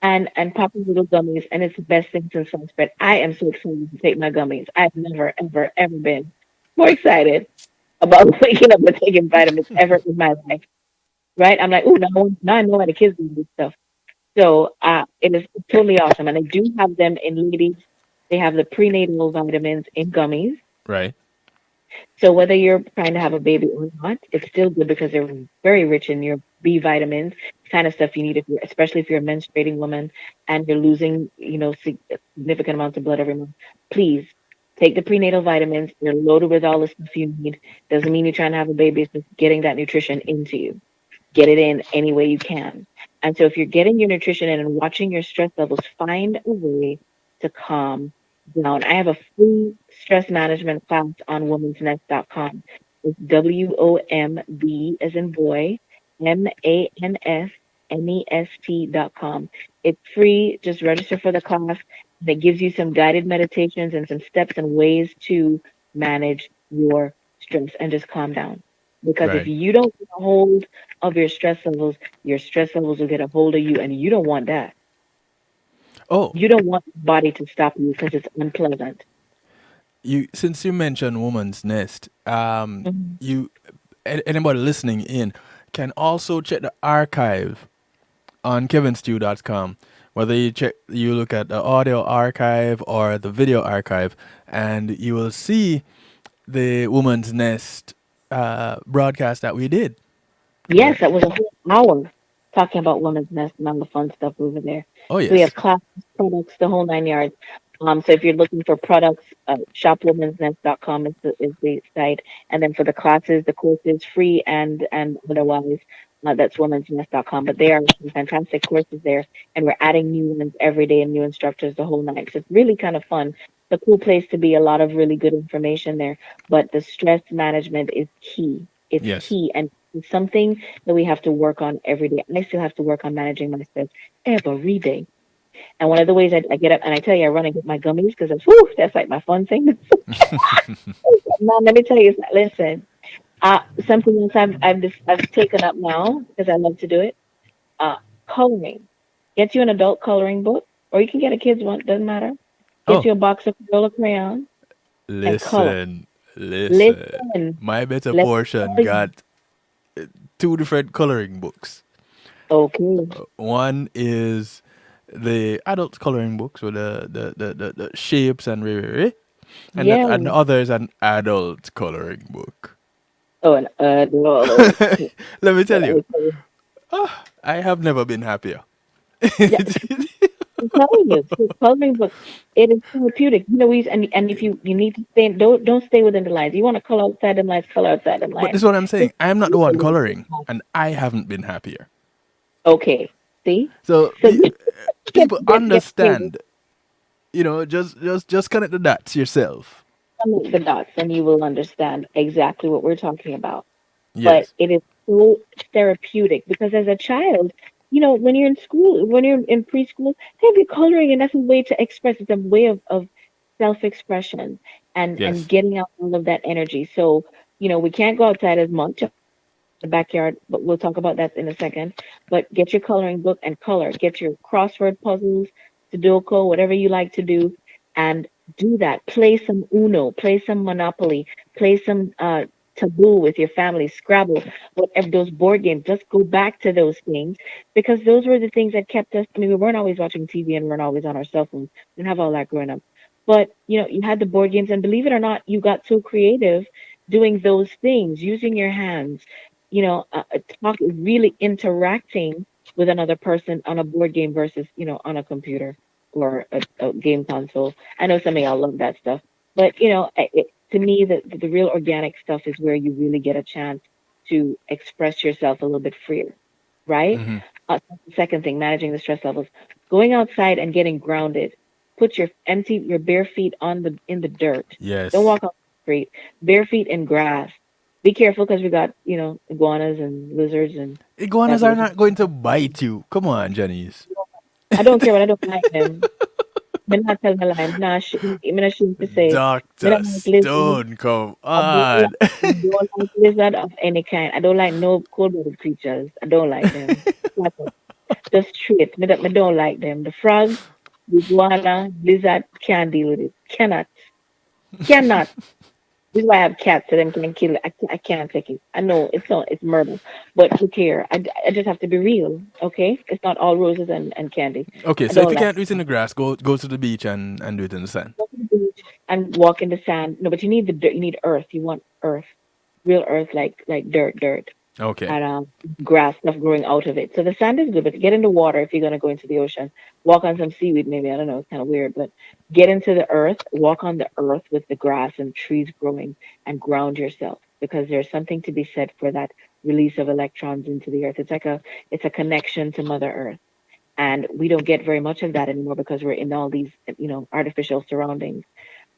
and pop in little gummies, and it's the best thing since sliced bread. I am so excited to take my gummies. I've never, ever, ever been more excited about waking up and taking vitamins ever in my life. Right? I'm like, oh, now I know why the kids do this stuff. So it is totally awesome, and I do have them in ladies. They have the prenatal vitamins in gummies. Right. So whether you're trying to have a baby or not, it's still good because they're very rich in your B vitamins, kind of stuff you need if you're, especially if you're a menstruating woman and you're losing, significant amounts of blood every month. Please take the prenatal vitamins. They're loaded with all the stuff you need. Doesn't mean you're trying to have a baby. It's just getting that nutrition into you. Get it in any way you can. And so if you're getting your nutrition in and watching your stress levels, find a way to calm down. I have a free stress management class on womensnest.com. It's WOMB as in boy, MANSNEST.com. It's free. Just register for the class. And it gives you some guided meditations and some steps and ways to manage your stress and just calm down. Because if Right. you don't get a hold of your stress levels will get a hold of you, and you don't want that. Oh, You don't want the body to stop you because it's unpleasant. you since you mentioned Woman's Nest, Mhm. you anybody listening in can also check the archive on kevinstew.com. Whether you look at the audio archive or the video archive, and you will see the Woman's Nest broadcast that we did. Where, Yes, that was a whole hour talking about women's nest and all the fun stuff over there. oh So we yes, have classes, products, the whole 9 yards. So if you're looking for products, shopwomensnest.com is the site. And then for the classes, the courses, free and otherwise, that's womensnest.com. But there are some fantastic courses there, and we're adding new ones every day and new instructors the whole night. So it's really kind of fun. It's a cool place to be. A lot of really good information there. But the stress management is key. It's yes. key, and it's something that we have to work on every day. I still have to work on managing my stress every day. And one of the ways I get up and I tell you I run and get my gummies because that's like my fun thing. Mom, let me tell you, listen, something else I've taken up now because I love to do it. Uh, Coloring. Get you an adult coloring book, or you can get a kid's one. Doesn't matter. Get Oh, you a box of Crayola crayons and color. listen, listen. Listen, My better let me portion tell you. got two different coloring books. Okay. One is the adult coloring books with the shapes and Yeah. and the other is an adult coloring book. Oh, an adult. Let me tell you, I have never been happier. Yeah. telling you, the coloring book, it is therapeutic. You know, and if you need to stay, don't stay within the lines. You want to color outside them lines, color outside them But this lines. is what I'm Just saying. I am not the one coloring, and I haven't been happier. okay. See, So so people get understand. Just connect the dots yourself. connect the dots, and you will understand exactly what we're talking about. But Yes. it is so therapeutic because as a child, you know, when you're in school, when you're in preschool, they have you coloring, and that's a way to express. It's a way of self-expression and Yes. getting out all of that energy. So, you know, we can't go outside as much in the backyard, but we'll talk about that in a second. But get your coloring book and color. Get your crossword puzzles, Sudoku, whatever you like to do, and do that. Play some Uno, play some Monopoly, play some Taboo with your family, Scrabble, whatever those board games. Just go back to those things because those were the things that kept us. I mean, we weren't always watching TV and we weren't always on our cell phones. We didn't have all that growing up. But you know, you had the board games, and believe it or not, you got so creative doing those things, using your hands, talk really interacting with another person on a board game versus on a computer or a game console. I know some of y'all love that stuff, but to me, the real organic stuff is where you really get a chance to express yourself a little bit freer, right? Hmm. That's the second thing, managing the stress levels, going outside and getting grounded. Put your bare feet on the in the dirt. Don't Yes. walk on the street. Bare feet in grass. Be careful because we got, iguanas and lizards and that Iguanas are little. not going to bite you. Come on, Janice. I don't care, but I don't like them. Me not tell me lie. Me not ashamed to say. Me Dr. don't like lizards. Stone, come I on. don't like lizard of any kind. I don't like no cold-blooded creatures. I don't like them. Flat out. Just straight. Me don't like them. The frog, the iguana, lizard, can't deal with it. Cannot. This is why I have cats so them can kill it. I can't take it. I know it's not, it's murder, but who care? I just have to be real, okay? It's not all roses and candy. Okay, I so if don't you like can't do it in the grass, go to the beach and do it in the sand. go to the beach and walk in the sand. No, but you need the dirt. You need earth. You want earth, real earth, like dirt. Okay. And grass stuff growing out of it. So the sand is good, but get in the water if you're gonna go into the ocean. Walk on some seaweed, maybe. I don't know. It's kind of weird, but get into the earth. Walk on the earth with the grass and trees growing, and ground yourself because there's something to be said for that release of electrons into the earth. It's a connection to Mother Earth, and we don't get very much of that anymore because we're in all these artificial surroundings,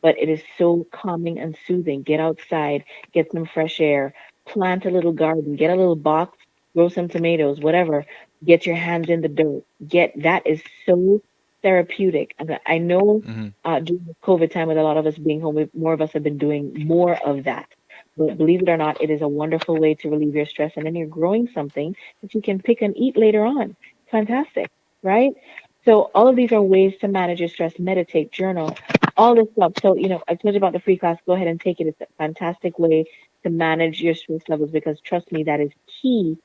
but it is so calming and soothing. Get outside, get some fresh air, plant a little garden, get a little box, grow some tomatoes, whatever. Get your hands in the dirt. Get that is so therapeutic. And I know Hmm. during the COVID time, with a lot of us being home, more of us have been doing more of that. But believe it or not, it is a wonderful way to relieve your stress. And then you're growing something that you can pick and eat later on. Fantastic, right? So all of these are ways to manage your stress. Meditate, journal, all this stuff. So, I told you about the free class. Go ahead and take it. It's a fantastic way to manage your stress levels because trust me, that is key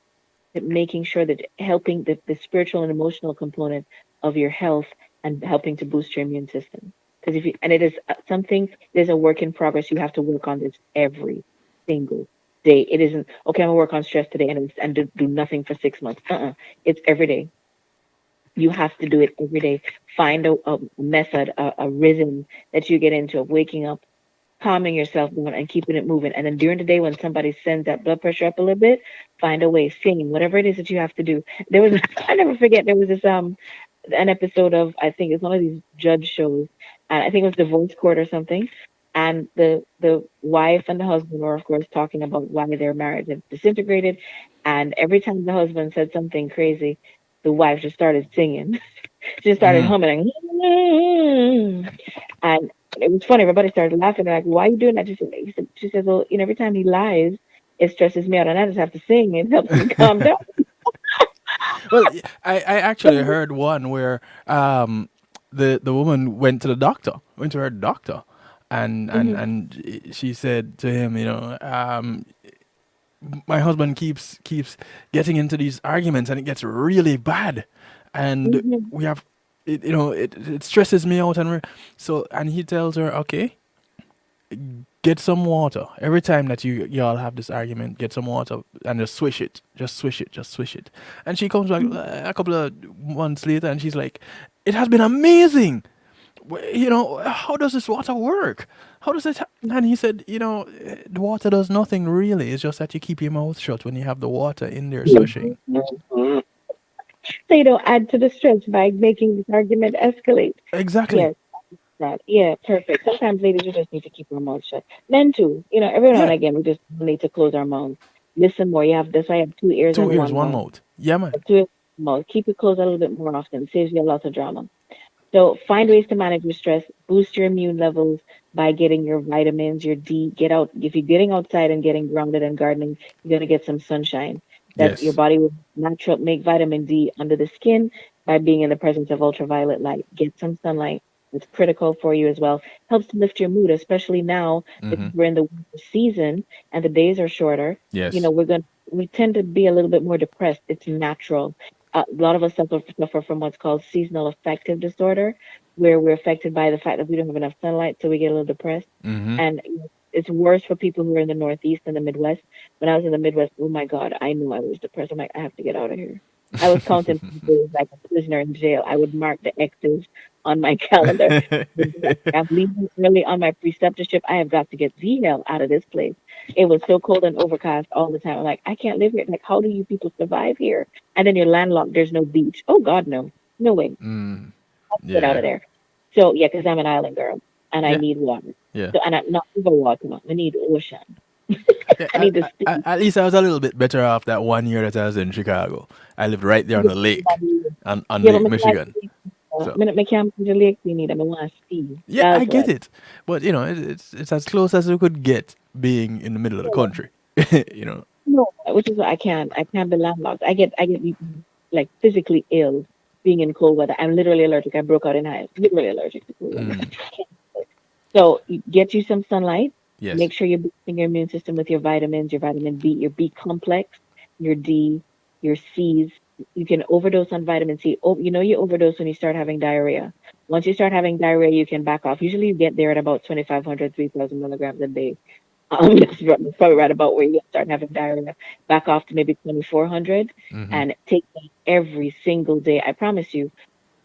to making sure that helping the spiritual and emotional component of your health and helping to boost your immune system. Because and it is something, there's a work in progress. You have to work on this every single day. It isn't, okay, I'm gonna work on stress today and do nothing for 6 months. It's every day. You have to do it every day. Find a method, a rhythm that you get into of waking up, calming yourself down, and keeping it moving. And then during the day, when somebody sends that blood pressure up a little bit, find a way, sing, whatever it is that you have to do. There was, I never forget, there was this an episode of, I think it's one of these judge shows, and I think it was Divorce Court or something. And the wife and the husband were, of course, talking about why their marriage had disintegrated. And every time the husband said something crazy, the wife just started singing. She just started Hmm. humming, and it was funny. Everybody started laughing. They're like, "Why are you doing that?" She says, "Well, every time he lies, it stresses me out, and I just have to sing. It helps me calm down." Well, I actually heard one where the woman went to the doctor, went to her doctor, and and Hmm. and she said to him, my husband keeps getting into these arguments and it gets really bad, and Hmm. we have it stresses me out, and he tells her, okay, get some water every time that y'all have this argument. Get some water and just swish it, just swish it, just swish it. And she comes back a couple of months later and she's like, it has been amazing. How does this water work? How does it? And he said, the water does nothing really. It's just that you keep your mouth shut when you have the water in there slushing. Mhm. So you don't add to the stress by making this argument escalate. Exactly. Yes, that. Yeah, perfect. Sometimes ladies, we just need to keep our mouths shut. Men too. Every now and Yeah. again, we just need to close our mouths. Listen more. You have this. I have two ears Two and ears, one one mouth. mouth. Yeah, man. Two ears, mouth. Keep it closed a little bit more often. Saves you a lot of drama. So find ways to manage your stress, boost your immune levels by getting your vitamins, your D. Get out. If you're getting outside and getting grounded and gardening, you're gonna get some sunshine. That your Yes. body will natural make vitamin D under the skin by being in the presence of ultraviolet light. Get some sunlight. It's critical for you as well. Helps to lift your mood, especially now because Mm-hmm. we're in the winter season and the days are shorter. Yes. We tend to be a little bit more depressed. It's natural. A lot of us suffer from what's called seasonal affective disorder, where we're affected by the fact that we don't have enough sunlight, so we get a little depressed. Mm-hmm. And it's worse for people who are in the Northeast and the Midwest. When I was in the Midwest, oh my God, I knew I was depressed. I'm like, I have to get out of here. I was counting days like a prisoner in jail. I would mark the X's on my calendar. I'm leaving early on my preceptorship. I have got to get the hell out of this place. It was so cold and overcast all the time. I'm like, I can't live here. Like, how do you people survive here? And then you're landlocked. There's no beach. Oh God, no, no way. Mm. Get out Yeah. of there. So yeah, because I'm an island girl and I Yeah. need water. Yeah. So and I not even water. I need ocean. Yeah, I need the sea. at least I was a little bit better off that 1 year that I was in Chicago. I lived right there on the lake, on Yeah, but Lake me can't Michigan. see. So Me can't see the lake we need. I want to see. yeah, I That's get what. it, but it's as close as we could get being in the middle of the country. you know. No, which is what I can't. I can't be landlocked. I get like physically ill being in cold weather. I'm literally allergic. I broke out in hives. Literally allergic to cold weather. Mm, Can't do it. So you get you some sunlight. yes. Make sure you're boosting your immune system with your vitamins, your vitamin B, your B complex, your D, your C's. You can overdose on vitamin C. Oh, you overdose when you start having diarrhea. Once you start having diarrhea, you can back off. Usually you get there at about 2,500, 3,000 milligrams a day. That's probably right about where you start having diarrhea. Back off to maybe 2,400 Mm-hmm. and take that every single day. I promise you,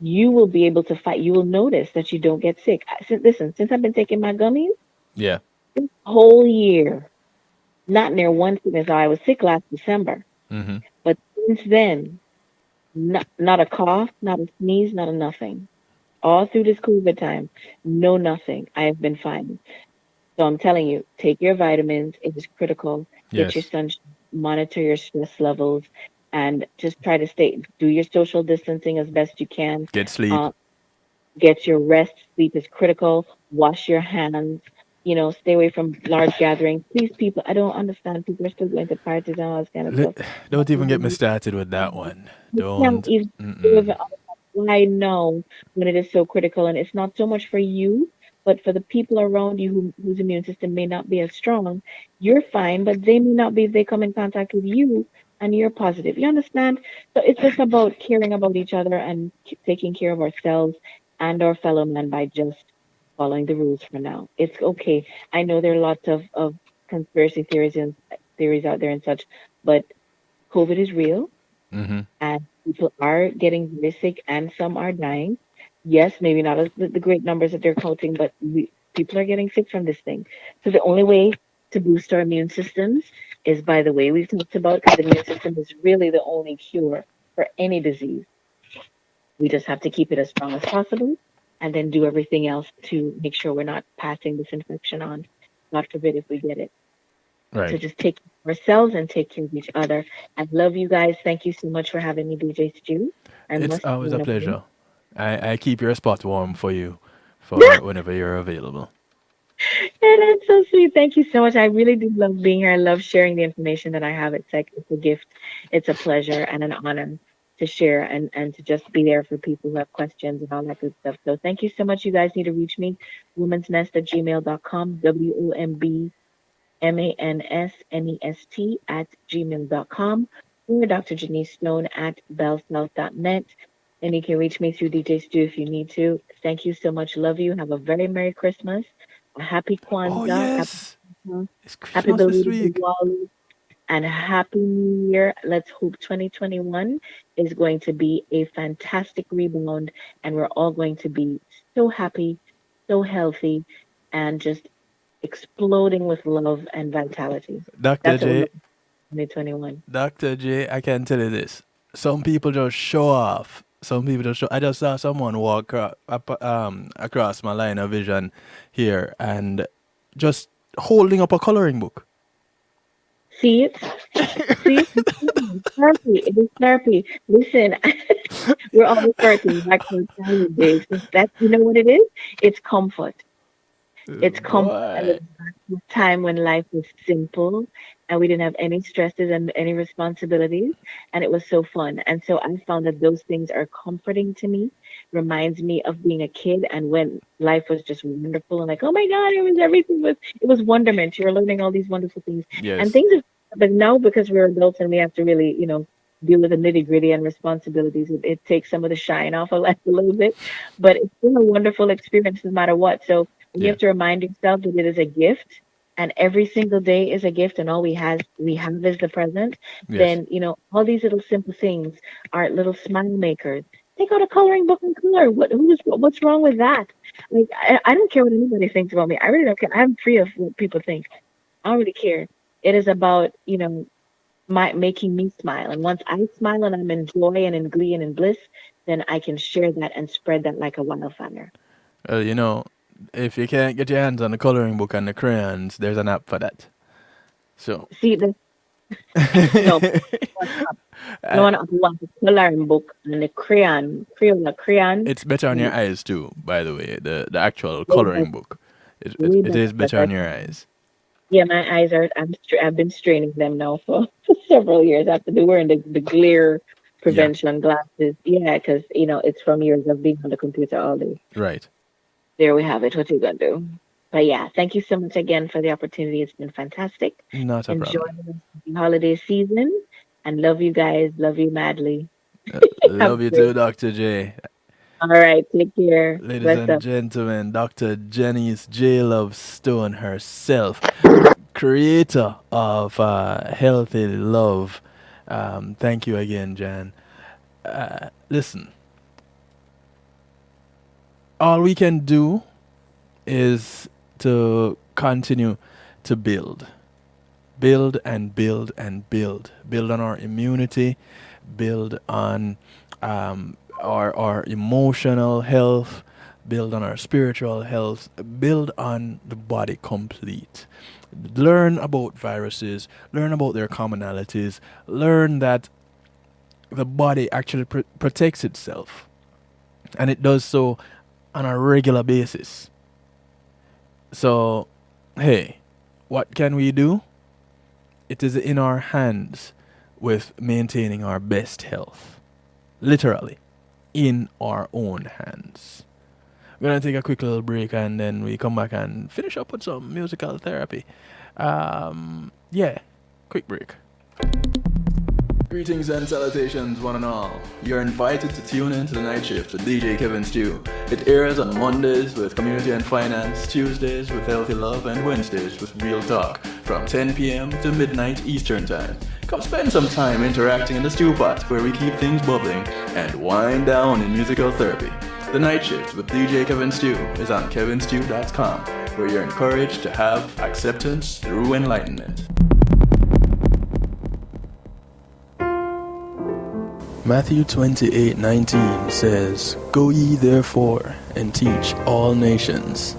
you will be able to fight. You will notice that you don't get sick. Listen, since I've been taking my gummies, Yeah. whole year, not near one sickness. I was sick last December, Mm-hmm. but since then, not a cough, not a sneeze, not a nothing. All through this COVID time, no nothing. I have been fine. So I'm telling you, take your vitamins. It is critical. Get your Yes. sunshine, monitor your stress levels, and just try to do your social distancing as best you can. Get sleep. Uh, get your rest. Sleep is critical. Wash your hands. Stay away from large gatherings. Please, people, I don't understand. People are still going to parties and all this kind of Li- stuff. Don't even get me started with that one. You can't Don't. even do Mm-mm. it. I know when it is so critical, and it's not so much for you, but for the people around you whose immune system may not be as strong. You're fine, but they may not be if they come in contact with you and you're positive. You understand? So it's just about caring about each other and taking care of ourselves and our fellow man by just following the rules for now. It's okay. I know there are lots of conspiracy theories and theories out there and such, but COVID is real Mm-hmm. and people are getting very sick and some are dying. Yes, maybe not as the great numbers that they're quoting, but people are getting sick from this thing. So the only way to boost our immune systems is by the way we've talked about, because the immune system is really the only cure for any disease. We just have to keep it as strong as possible and then do everything else to make sure we're not passing this infection on. God forbid if we get it. So Right. just take care of ourselves and take care of each other. I love you guys. Thank you so much for having me, DJ Stu. I It's must always a run away. pleasure. I keep your spot warm for you for whenever you're available. And that's so sweet. Thank you so much. I really do love being here. I love sharing the information that I have. It's a gift. It's a pleasure and an honor to share and to just be there for people who have questions and all that good stuff. So thank you so much. You guys need to reach me, womansnest@gmail.com, WOMBMANSNEST@gmail.com, or Dr. Janice Stone at bellsouth.net. And you can reach me through DJ Stu if you need to. Thank you so much. Love you. Have a very Merry Christmas, a happy Oh Kwanzaa, happy yes, Hanukkah, it's happy Christmas this belated week. Diwali, and happy new year. Let's hope 2021 is going to be a fantastic rebound and we're all going to be so happy, so healthy, and just exploding with love and vitality. Dr. That's what we're J, looking for 2021. Dr. J, I can tell you this. Some people just show off. Some people just show. I just saw someone walk across my line of vision here and just holding up a coloring book. See it? See? Therapy. It is therapy. Listen, we're all referring back to our childhood days. That's, you know what it is? It's comfort. It's comfort and Boy. it's back to a time when life was simple and we didn't have any stresses and any responsibilities, and it was so fun. And so I found that those things are comforting to me, reminds me of being a kid and when life was just wonderful and like, oh my God, it was wonderment. You were learning all these wonderful things. And Yes. things have, but now because we're adults and we have to really, deal with the nitty gritty and responsibilities, it takes some of the shine off of life a little bit. But it's been a wonderful experience no matter what. So you Yeah. have to remind yourself that it is a gift and every single day is a gift and all we have is the present. Yes. Then all these little simple things are little smile makers. Take out a coloring book and color. What's wrong with that? Like I don't care what anybody thinks about me. I really don't care. I'm free of what people think. I don't really care. It is about my making me smile, and once I smile and I'm in joy and in glee and in bliss, then I can share that and spread that like a wildfire. Well, if you can't get your hands on the coloring book and the crayons, there's an app for that. So, See, no, no uh, one wants a coloring book and a crayon. it's better on your Mm, eyes too, by the way. The actual way better, coloring book. It, it, way it better. is But better on your eyes. yeah, my eyes are. I've been straining them now for, for several years. I have to be wearing the glare Yeah, prevention glasses. Yeah, because it's from years of being on the computer all day. right. There we have it. What you gonna do? But yeah, thank you so much again for the opportunity. It's been fantastic. Not a Enjoy problem. the holiday season and love you guys. Love you madly. Have a Love you great. too, Dr. J. All right, take care. Ladies Bless and up. gentlemen, Dr. Janice J-Luv Stone herself, creator of Healthy Love. Thank you again, Jan. Listen, all we can do is to continue to build and build and build on our immunity, build on our emotional health, build on our spiritual health, build on the body complete. Learn about viruses, learn about their commonalities, learn that the body actually protects itself, and it does so on a regular basis. So, hey, what can we do? It is in our hands with maintaining our best health. Literally, in our own hands. We're going to take a quick little break and then we come back and finish up with some musical therapy. Yeah, quick break. Greetings and salutations, one and all. You're invited to tune in to the night shift with DJ Kevin Stew. It airs on Mondays with Community and Finance, Tuesdays with Healthy Love, and Wednesdays with Real Talk from 10 p.m. to midnight Eastern Time. Come spend some time interacting in the stew pot where we keep things bubbling and wind down in musical therapy. The night shift with DJ Kevin Stew is on kevinstew.com, where you're encouraged to have acceptance through enlightenment. Matthew 28:19 says, "Go ye therefore and teach all nations."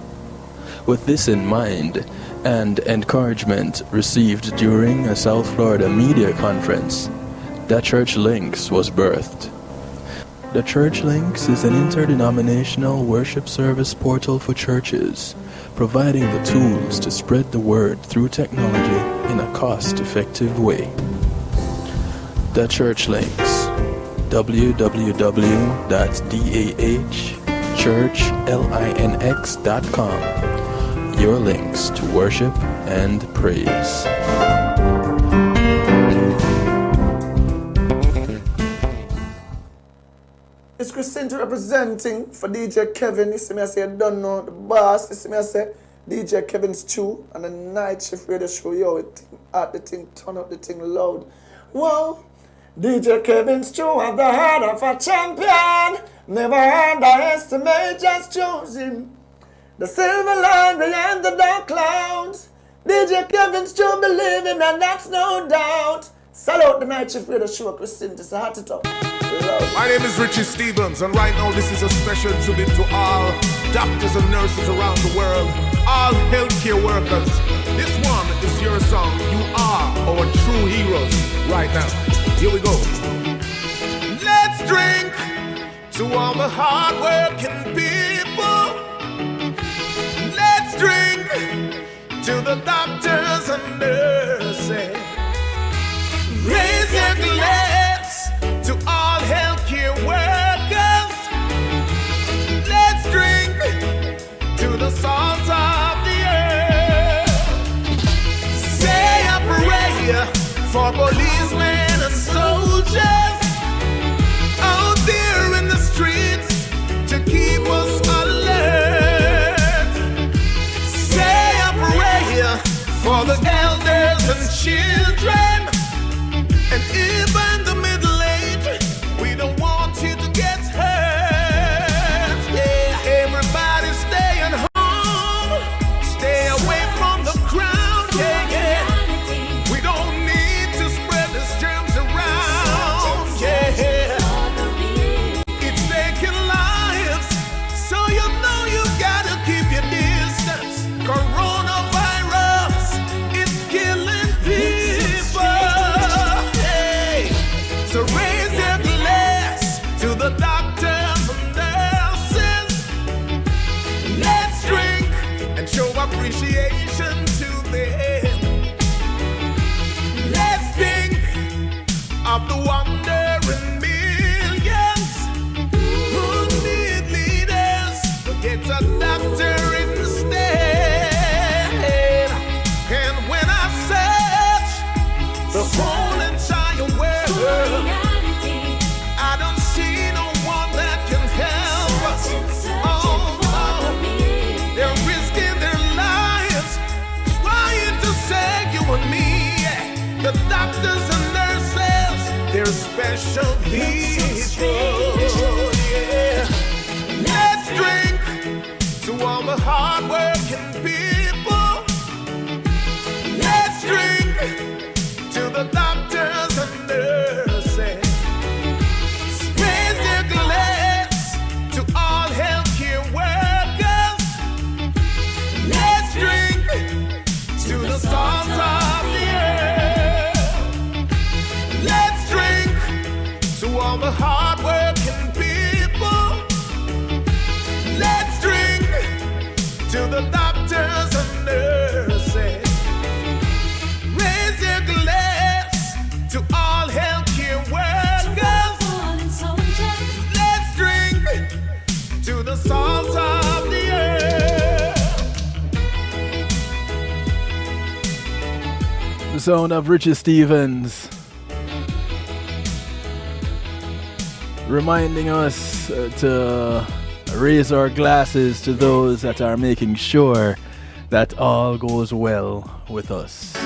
With this in mind, and encouragement received during a South Florida media conference, The Church Links was birthed. The Church Links is an interdenominational worship service portal for churches, providing the tools to spread the word through technology in a cost-effective way. The Church Links, www.dahchurchlinx.com. Your links to worship and praise. It's Christine representing for DJ Kevin. You see me, I say, you don't know the boss. You see me, I say, DJ Kevin Stew and the Night Shift Radio Show. Yo, the thing, turn up the thing loud. Whoa. DJ Kevin Stew have the heart of a champion. Never underestimate, just choose him. The silver line behind the dark clouds. DJ Kevin Stew believe him, and that's no doubt. Salute the Night Shift Radio Show, Christine. It's a heart to talk. My name is Richie Stevens, and right now this is a special tribute to all doctors and nurses around the world, all healthcare workers. This one is your song. You are our true heroes right now. Here we go. Let's drink to all the hard-working people. Let's drink to the doctors and nurses. Raise your glass to all healthcare workers. Let's drink to the salt of the earth. Say a prayer for policemen and soldiers out there in the streets to keep us alert. Say a prayer for the elders and children, and even the middle-aged. We don't want you to get hurt. Yeah, everybody stay at home. Stay away from the crowd. Yeah, yeah. We don't need to spread these germs around. Yeah, it's taking lives, so you know you gotta keep your distance. Coronavirus, it's killing people. So raise your glass to the doctors and nurses. Let's drink and show appreciation to them. Let's think of the wandering millions who need leaders to get a doctor instead. And when I search the whole entire world, I don't see no one that can help us. Oh, they're risking their lives trying to save you and me. The doctors and nurses, they're special people. Yeah. Let's drink to all the hard-working people. Let's drink to the doctors and nurses. Raise your glass to all healthcare workers. Let's drink to the salt of the earth. Let's drink to all the hard-working people. Let's drink to the doctors and nurses. Raise your glass to all healthcare workers. Let's drink to the salt of the earth. The sound of Richie Stevens, reminding us to raise our glasses to those that are making sure that all goes well with us.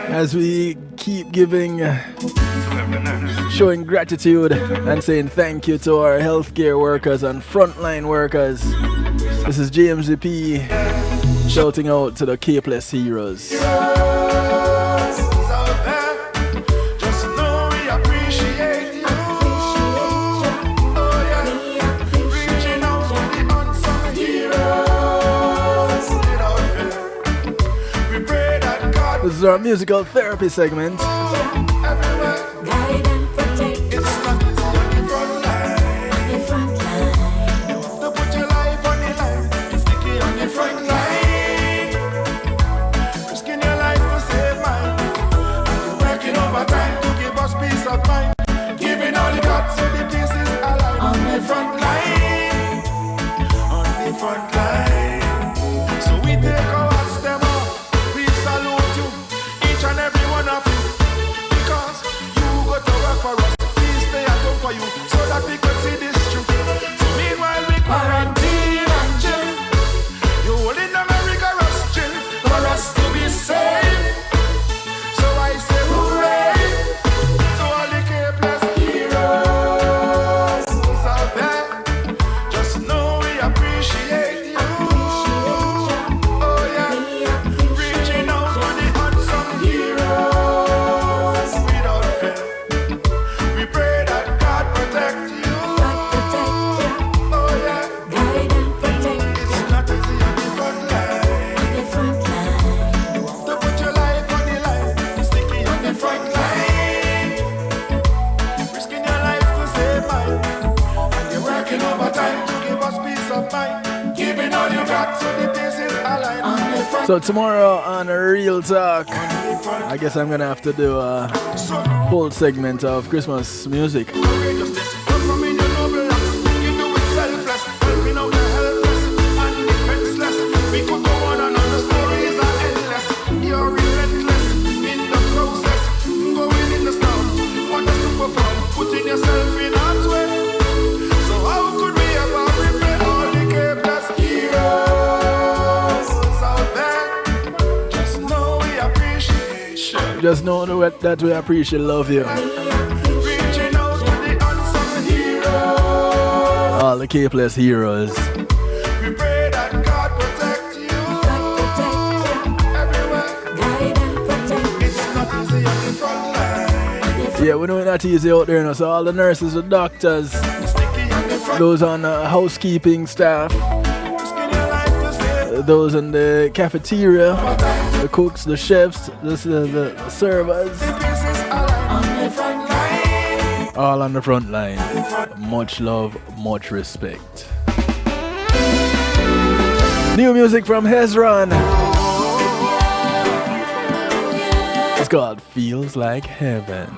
As we keep giving, showing gratitude and saying thank you to our healthcare workers and frontline workers. This is JMZP shouting out to the capeless heroes. This is our musical therapy segment. So tomorrow on Real Talk, I guess I'm gonna have to do a whole segment of Christmas music. Just know that we appreciate, love you. All the K-Plus heroes. We pray that God protect you. Everywhere. It's not easy on the front line. Yeah, we know it's not easy out there, you know. So all the nurses, the doctors, those on housekeeping staff, those in the cafeteria, the cooks, the chefs, the servers, all on the front line. Much love, much respect. New music from Hezron. It's called Feels Like Heaven.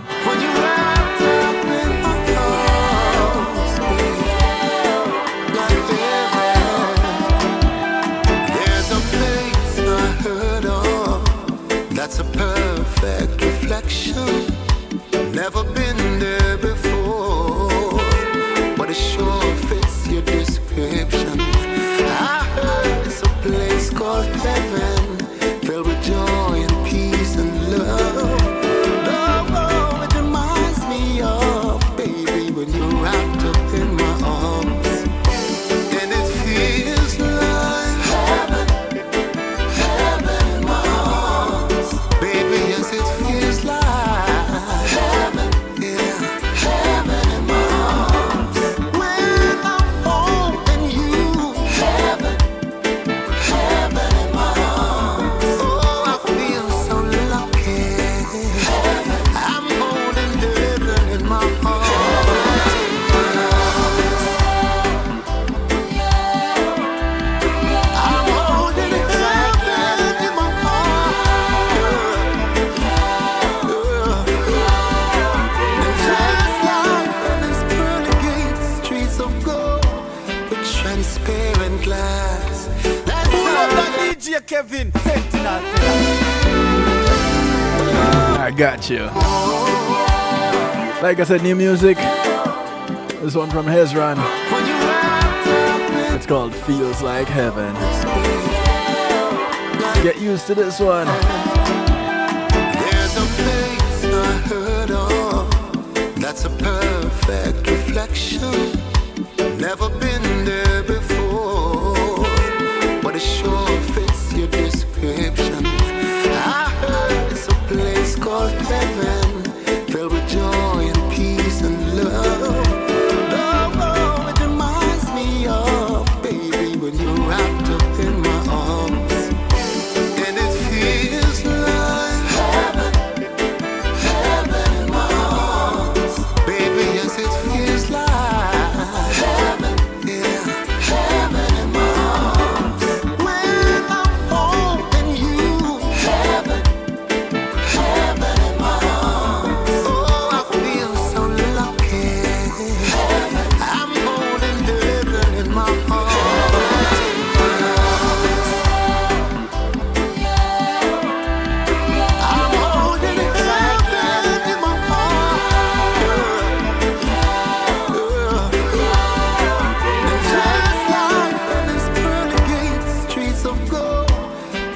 That's a perfect reflection. Never been there before, but it sure fits your description. I heard it's a place called heaven, filled with joy and peace and love. Oh, it reminds me of, baby, when you're wrapped up in my arms, and it feels like heaven. Kevin, Sentinel. I got you. Like I said, new music. This one from Hezron. It's called Feels Like Heaven. Get used to this one. There's a place I heard of that's a perfect reflection. Never been there before, but it sure fits your description. I heard it's a place called heaven, filled with joy and peace and love. Oh, it reminds me of, baby, when you're wrapped up in my arms, and it feels like heaven, heaven in my arms. Baby, yes, it feels like heaven, yeah, heaven in my arms. When I'm holding you, heaven, heaven in my arms. Oh, I feel so lucky. I'm holding heaven in my arms. I'm holding heaven in my arms. And just like Venice pearly gates, streets of gold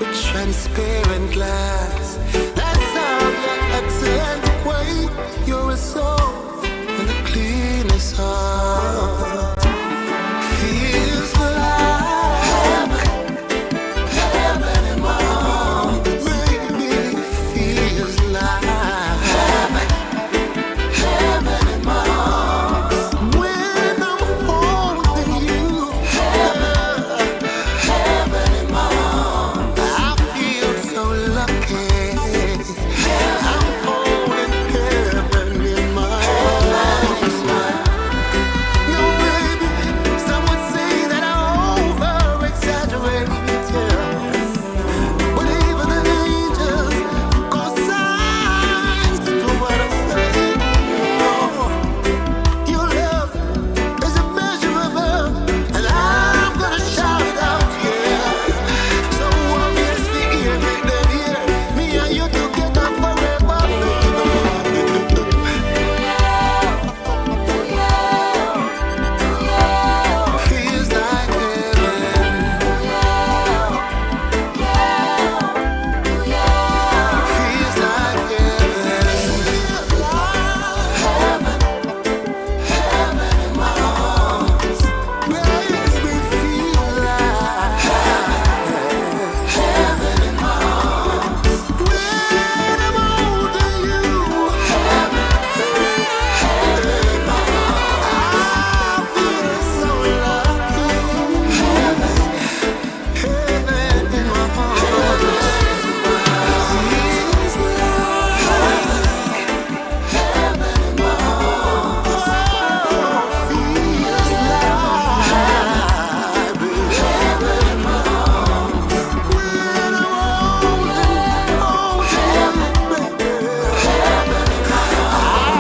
with transparent glass. That's how you're excellent way. You're a soul in the cleanest heart. Feels like heaven in my arms. Baby, feels like heaven in my arms. When I'm holding you, heaven in my arms. I feel so lucky.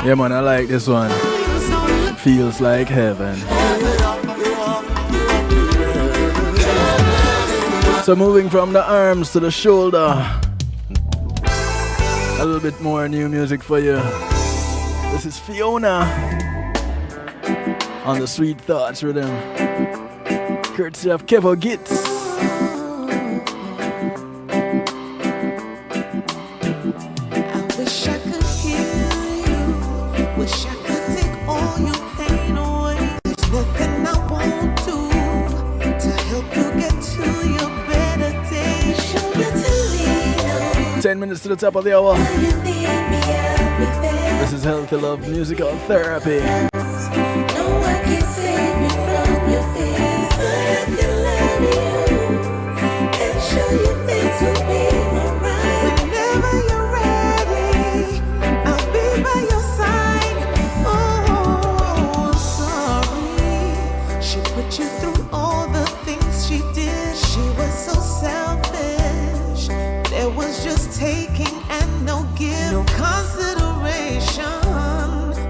Yeah, man, I like this one. Feels like heaven. So moving from the arms to the shoulder. A little bit more new music for you. This is Fiona on the Sweet Thoughts rhythm, courtesy of Kevo Gitz. Pain away. There's nothing I won't do to help you get to your better days. 10 minutes to the top of the hour. This is Healthy Love Musical Therapy.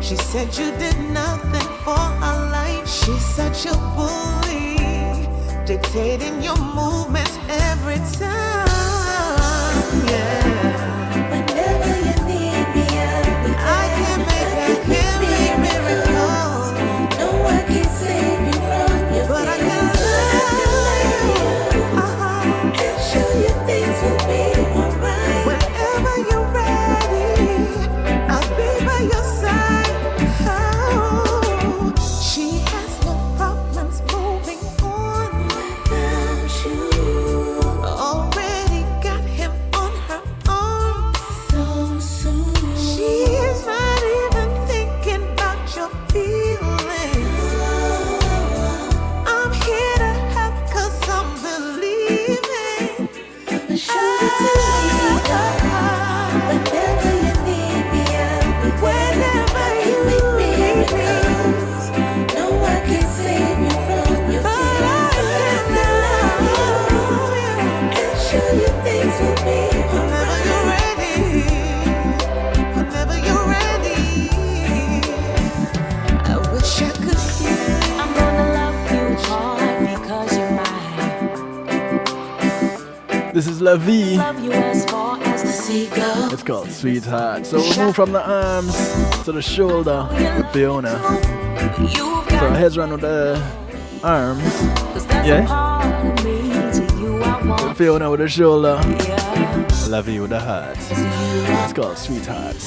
She said you did nothing for her life. She's such a bully, dictating your movements every time. Yeah. Whenever you need me, I can make miracles. No one can save you from your but I can love you and show you things will be alright. Whenever you're ready, I'll be by your side. This is La Vie. It's called Sweetheart. So we'll move from the arms to the shoulder with Fiona. So heads run with the arms. Yeah. With Fiona with the shoulder. La Vie with the heart. It's called Sweetheart.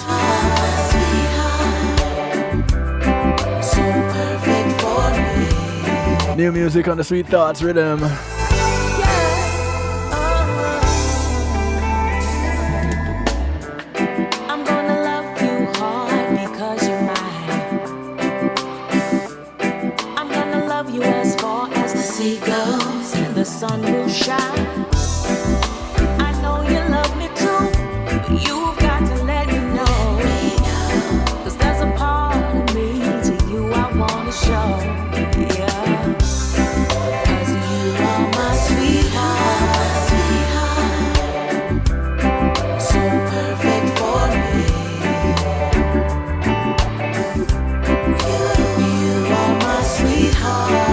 New music on the Sweet Thoughts rhythm. Sun will shine. I know you love me too. You've got to let me know. 'Cause there's a part of me to you I wanna show. Yeah. 'Cause you are my sweetheart, so perfect for me. You are my sweetheart.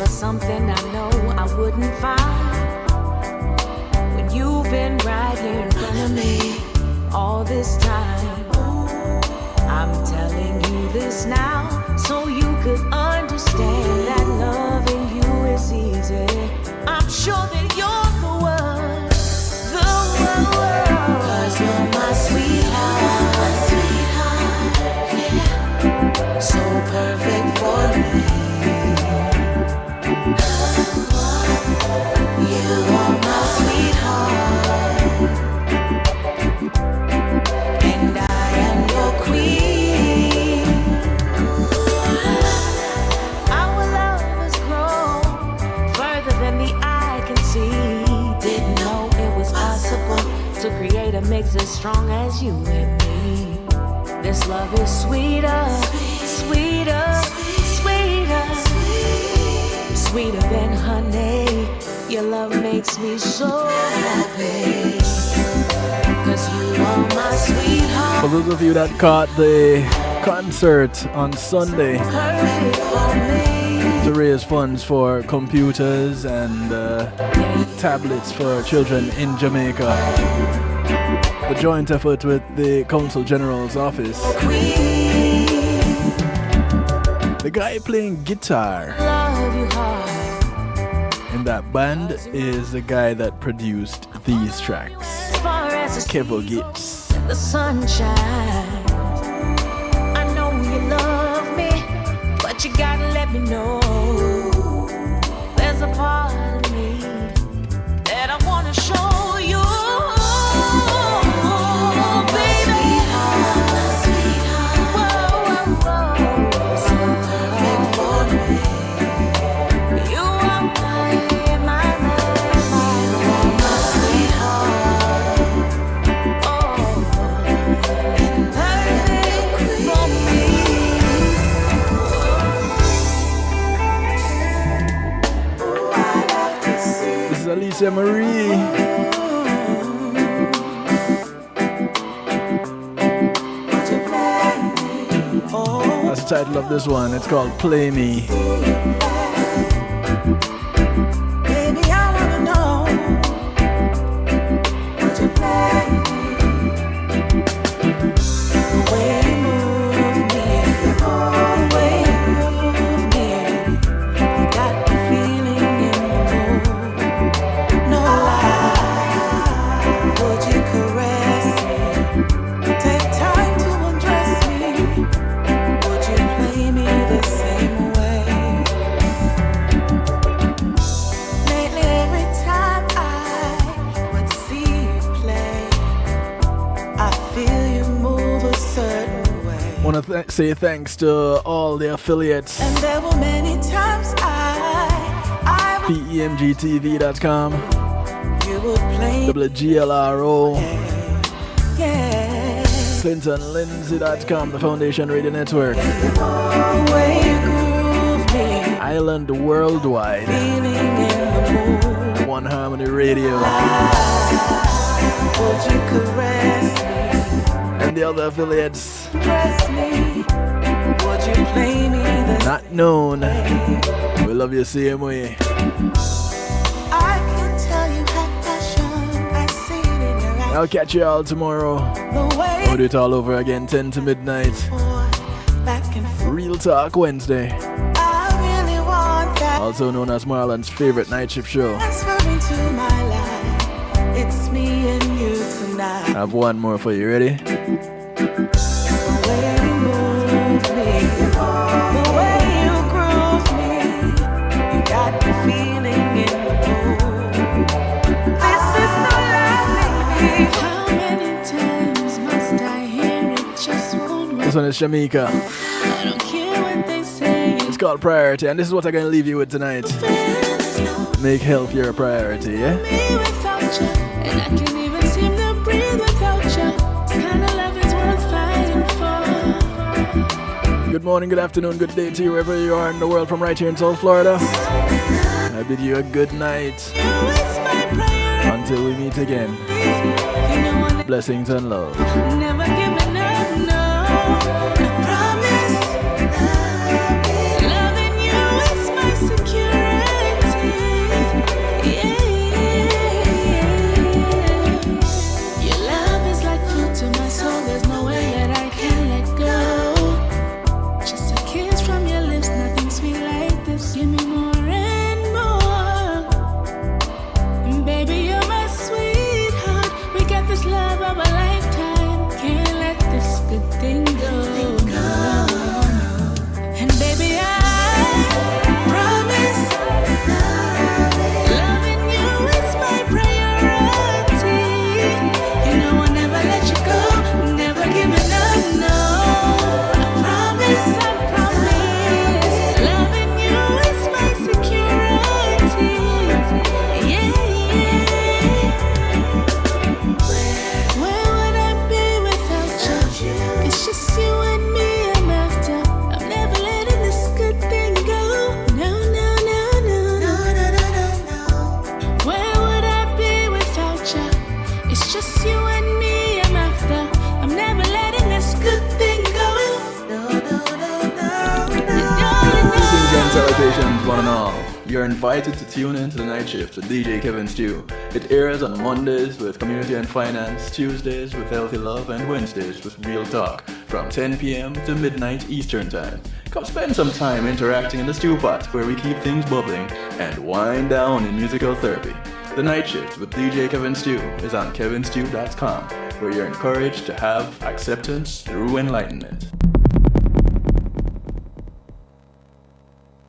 Something I know I wouldn't find when you've been right here in front of me all this time. I'm telling you this now so you could understand that loving you is easy. I'm sure that you're the one, 'cause you're my sweetheart, yeah. So perfect for me. You are my sweetheart, and I am your queen. Our love has grown further than the eye can see. Didn't know it was possible to create a mix as strong as you and me. This love is sweeter, sweeter, sweeter, sweeter Your love makes me so happy. 'Cause you are my sweetheart. For those of you that caught the concert on Sunday Perfect for me. to raise funds for computers and tablets for children in Jamaica, the joint effort with the Consul General's office, the guy playing guitar Love you hard. in that band is the guy that produced these tracks, As far as the Kevo Gitz. the sunshine. I know you love me, but you gotta let me know. There's a part of me that I wanna show you. Baby. Whoa, whoa, whoa. So perfect for me. You are my sweetheart. Oh, perfect for me. This is Alicia Marie. That's the title of this one. It's called Play Me. Baby, I wanna know, would you play the way you move me, the way you move me? You got the feeling in the mood, no lie. Would you caress me? Take time to undress me. Would you play me the same way? Lately, every time I would see you play, I feel you move a certain way. Want to say thanks to all the affiliates. And there were many times I would PEMGTV.com, you would play WGLRO, yeah. ClintonLindsay.com, the Foundation Radio Network, The way you groove me, Island Worldwide, feeling in the mood. One Harmony Radio, Would you caress me, and the other affiliates dress me? Would you play me the not known. We love you same way. I can tell you had passion. I see it in your eyes. I'll catch you all tomorrow. The way We'll do it all over again, 10 to midnight. back and forth. Real Talk Wednesday, I really want that. also known as Marlon's favorite night shift show. Transfer into my life. It's me and you tonight. I have one more for you. Ready? The way you move me, the way you groove me, you got the feeling in the mood. This is no lie, baby. How many times must I hear it? Just one This one is Shamika. I don't care what they say. It's called Priority, and this is what I'm going to leave you with tonight. Make health your priority, yeah? Me without you, and I can't even seem to breathe without you. This kind of love is worth fighting for. Good morning, good afternoon, good day to you wherever you are in the world from right here in South Florida. I bid you a good night You is my priority. until we meet again. You know I'm Blessings and love. never giving up, no. I promise. Loving you is my security. Yeah. Your love is like food to my soul. There's no way that I can let go. Just a kiss from your lips, nothing sweet like this. Give me more and more. And baby, you're my sweetheart. We got this love of a lifetime. Can't let this good thing go. you're invited to tune in to The Night Shift with DJ Kevin Stew. It airs on Mondays with Community and Finance, Tuesdays with Healthy Love, and Wednesdays with Real Talk from 10 p.m. to midnight Eastern Time. Come spend some time interacting in the stew pot where we keep things bubbling and wind down in musical therapy. The Night Shift with DJ Kevin Stew is on kevinstew.com, where you're encouraged to have acceptance through enlightenment.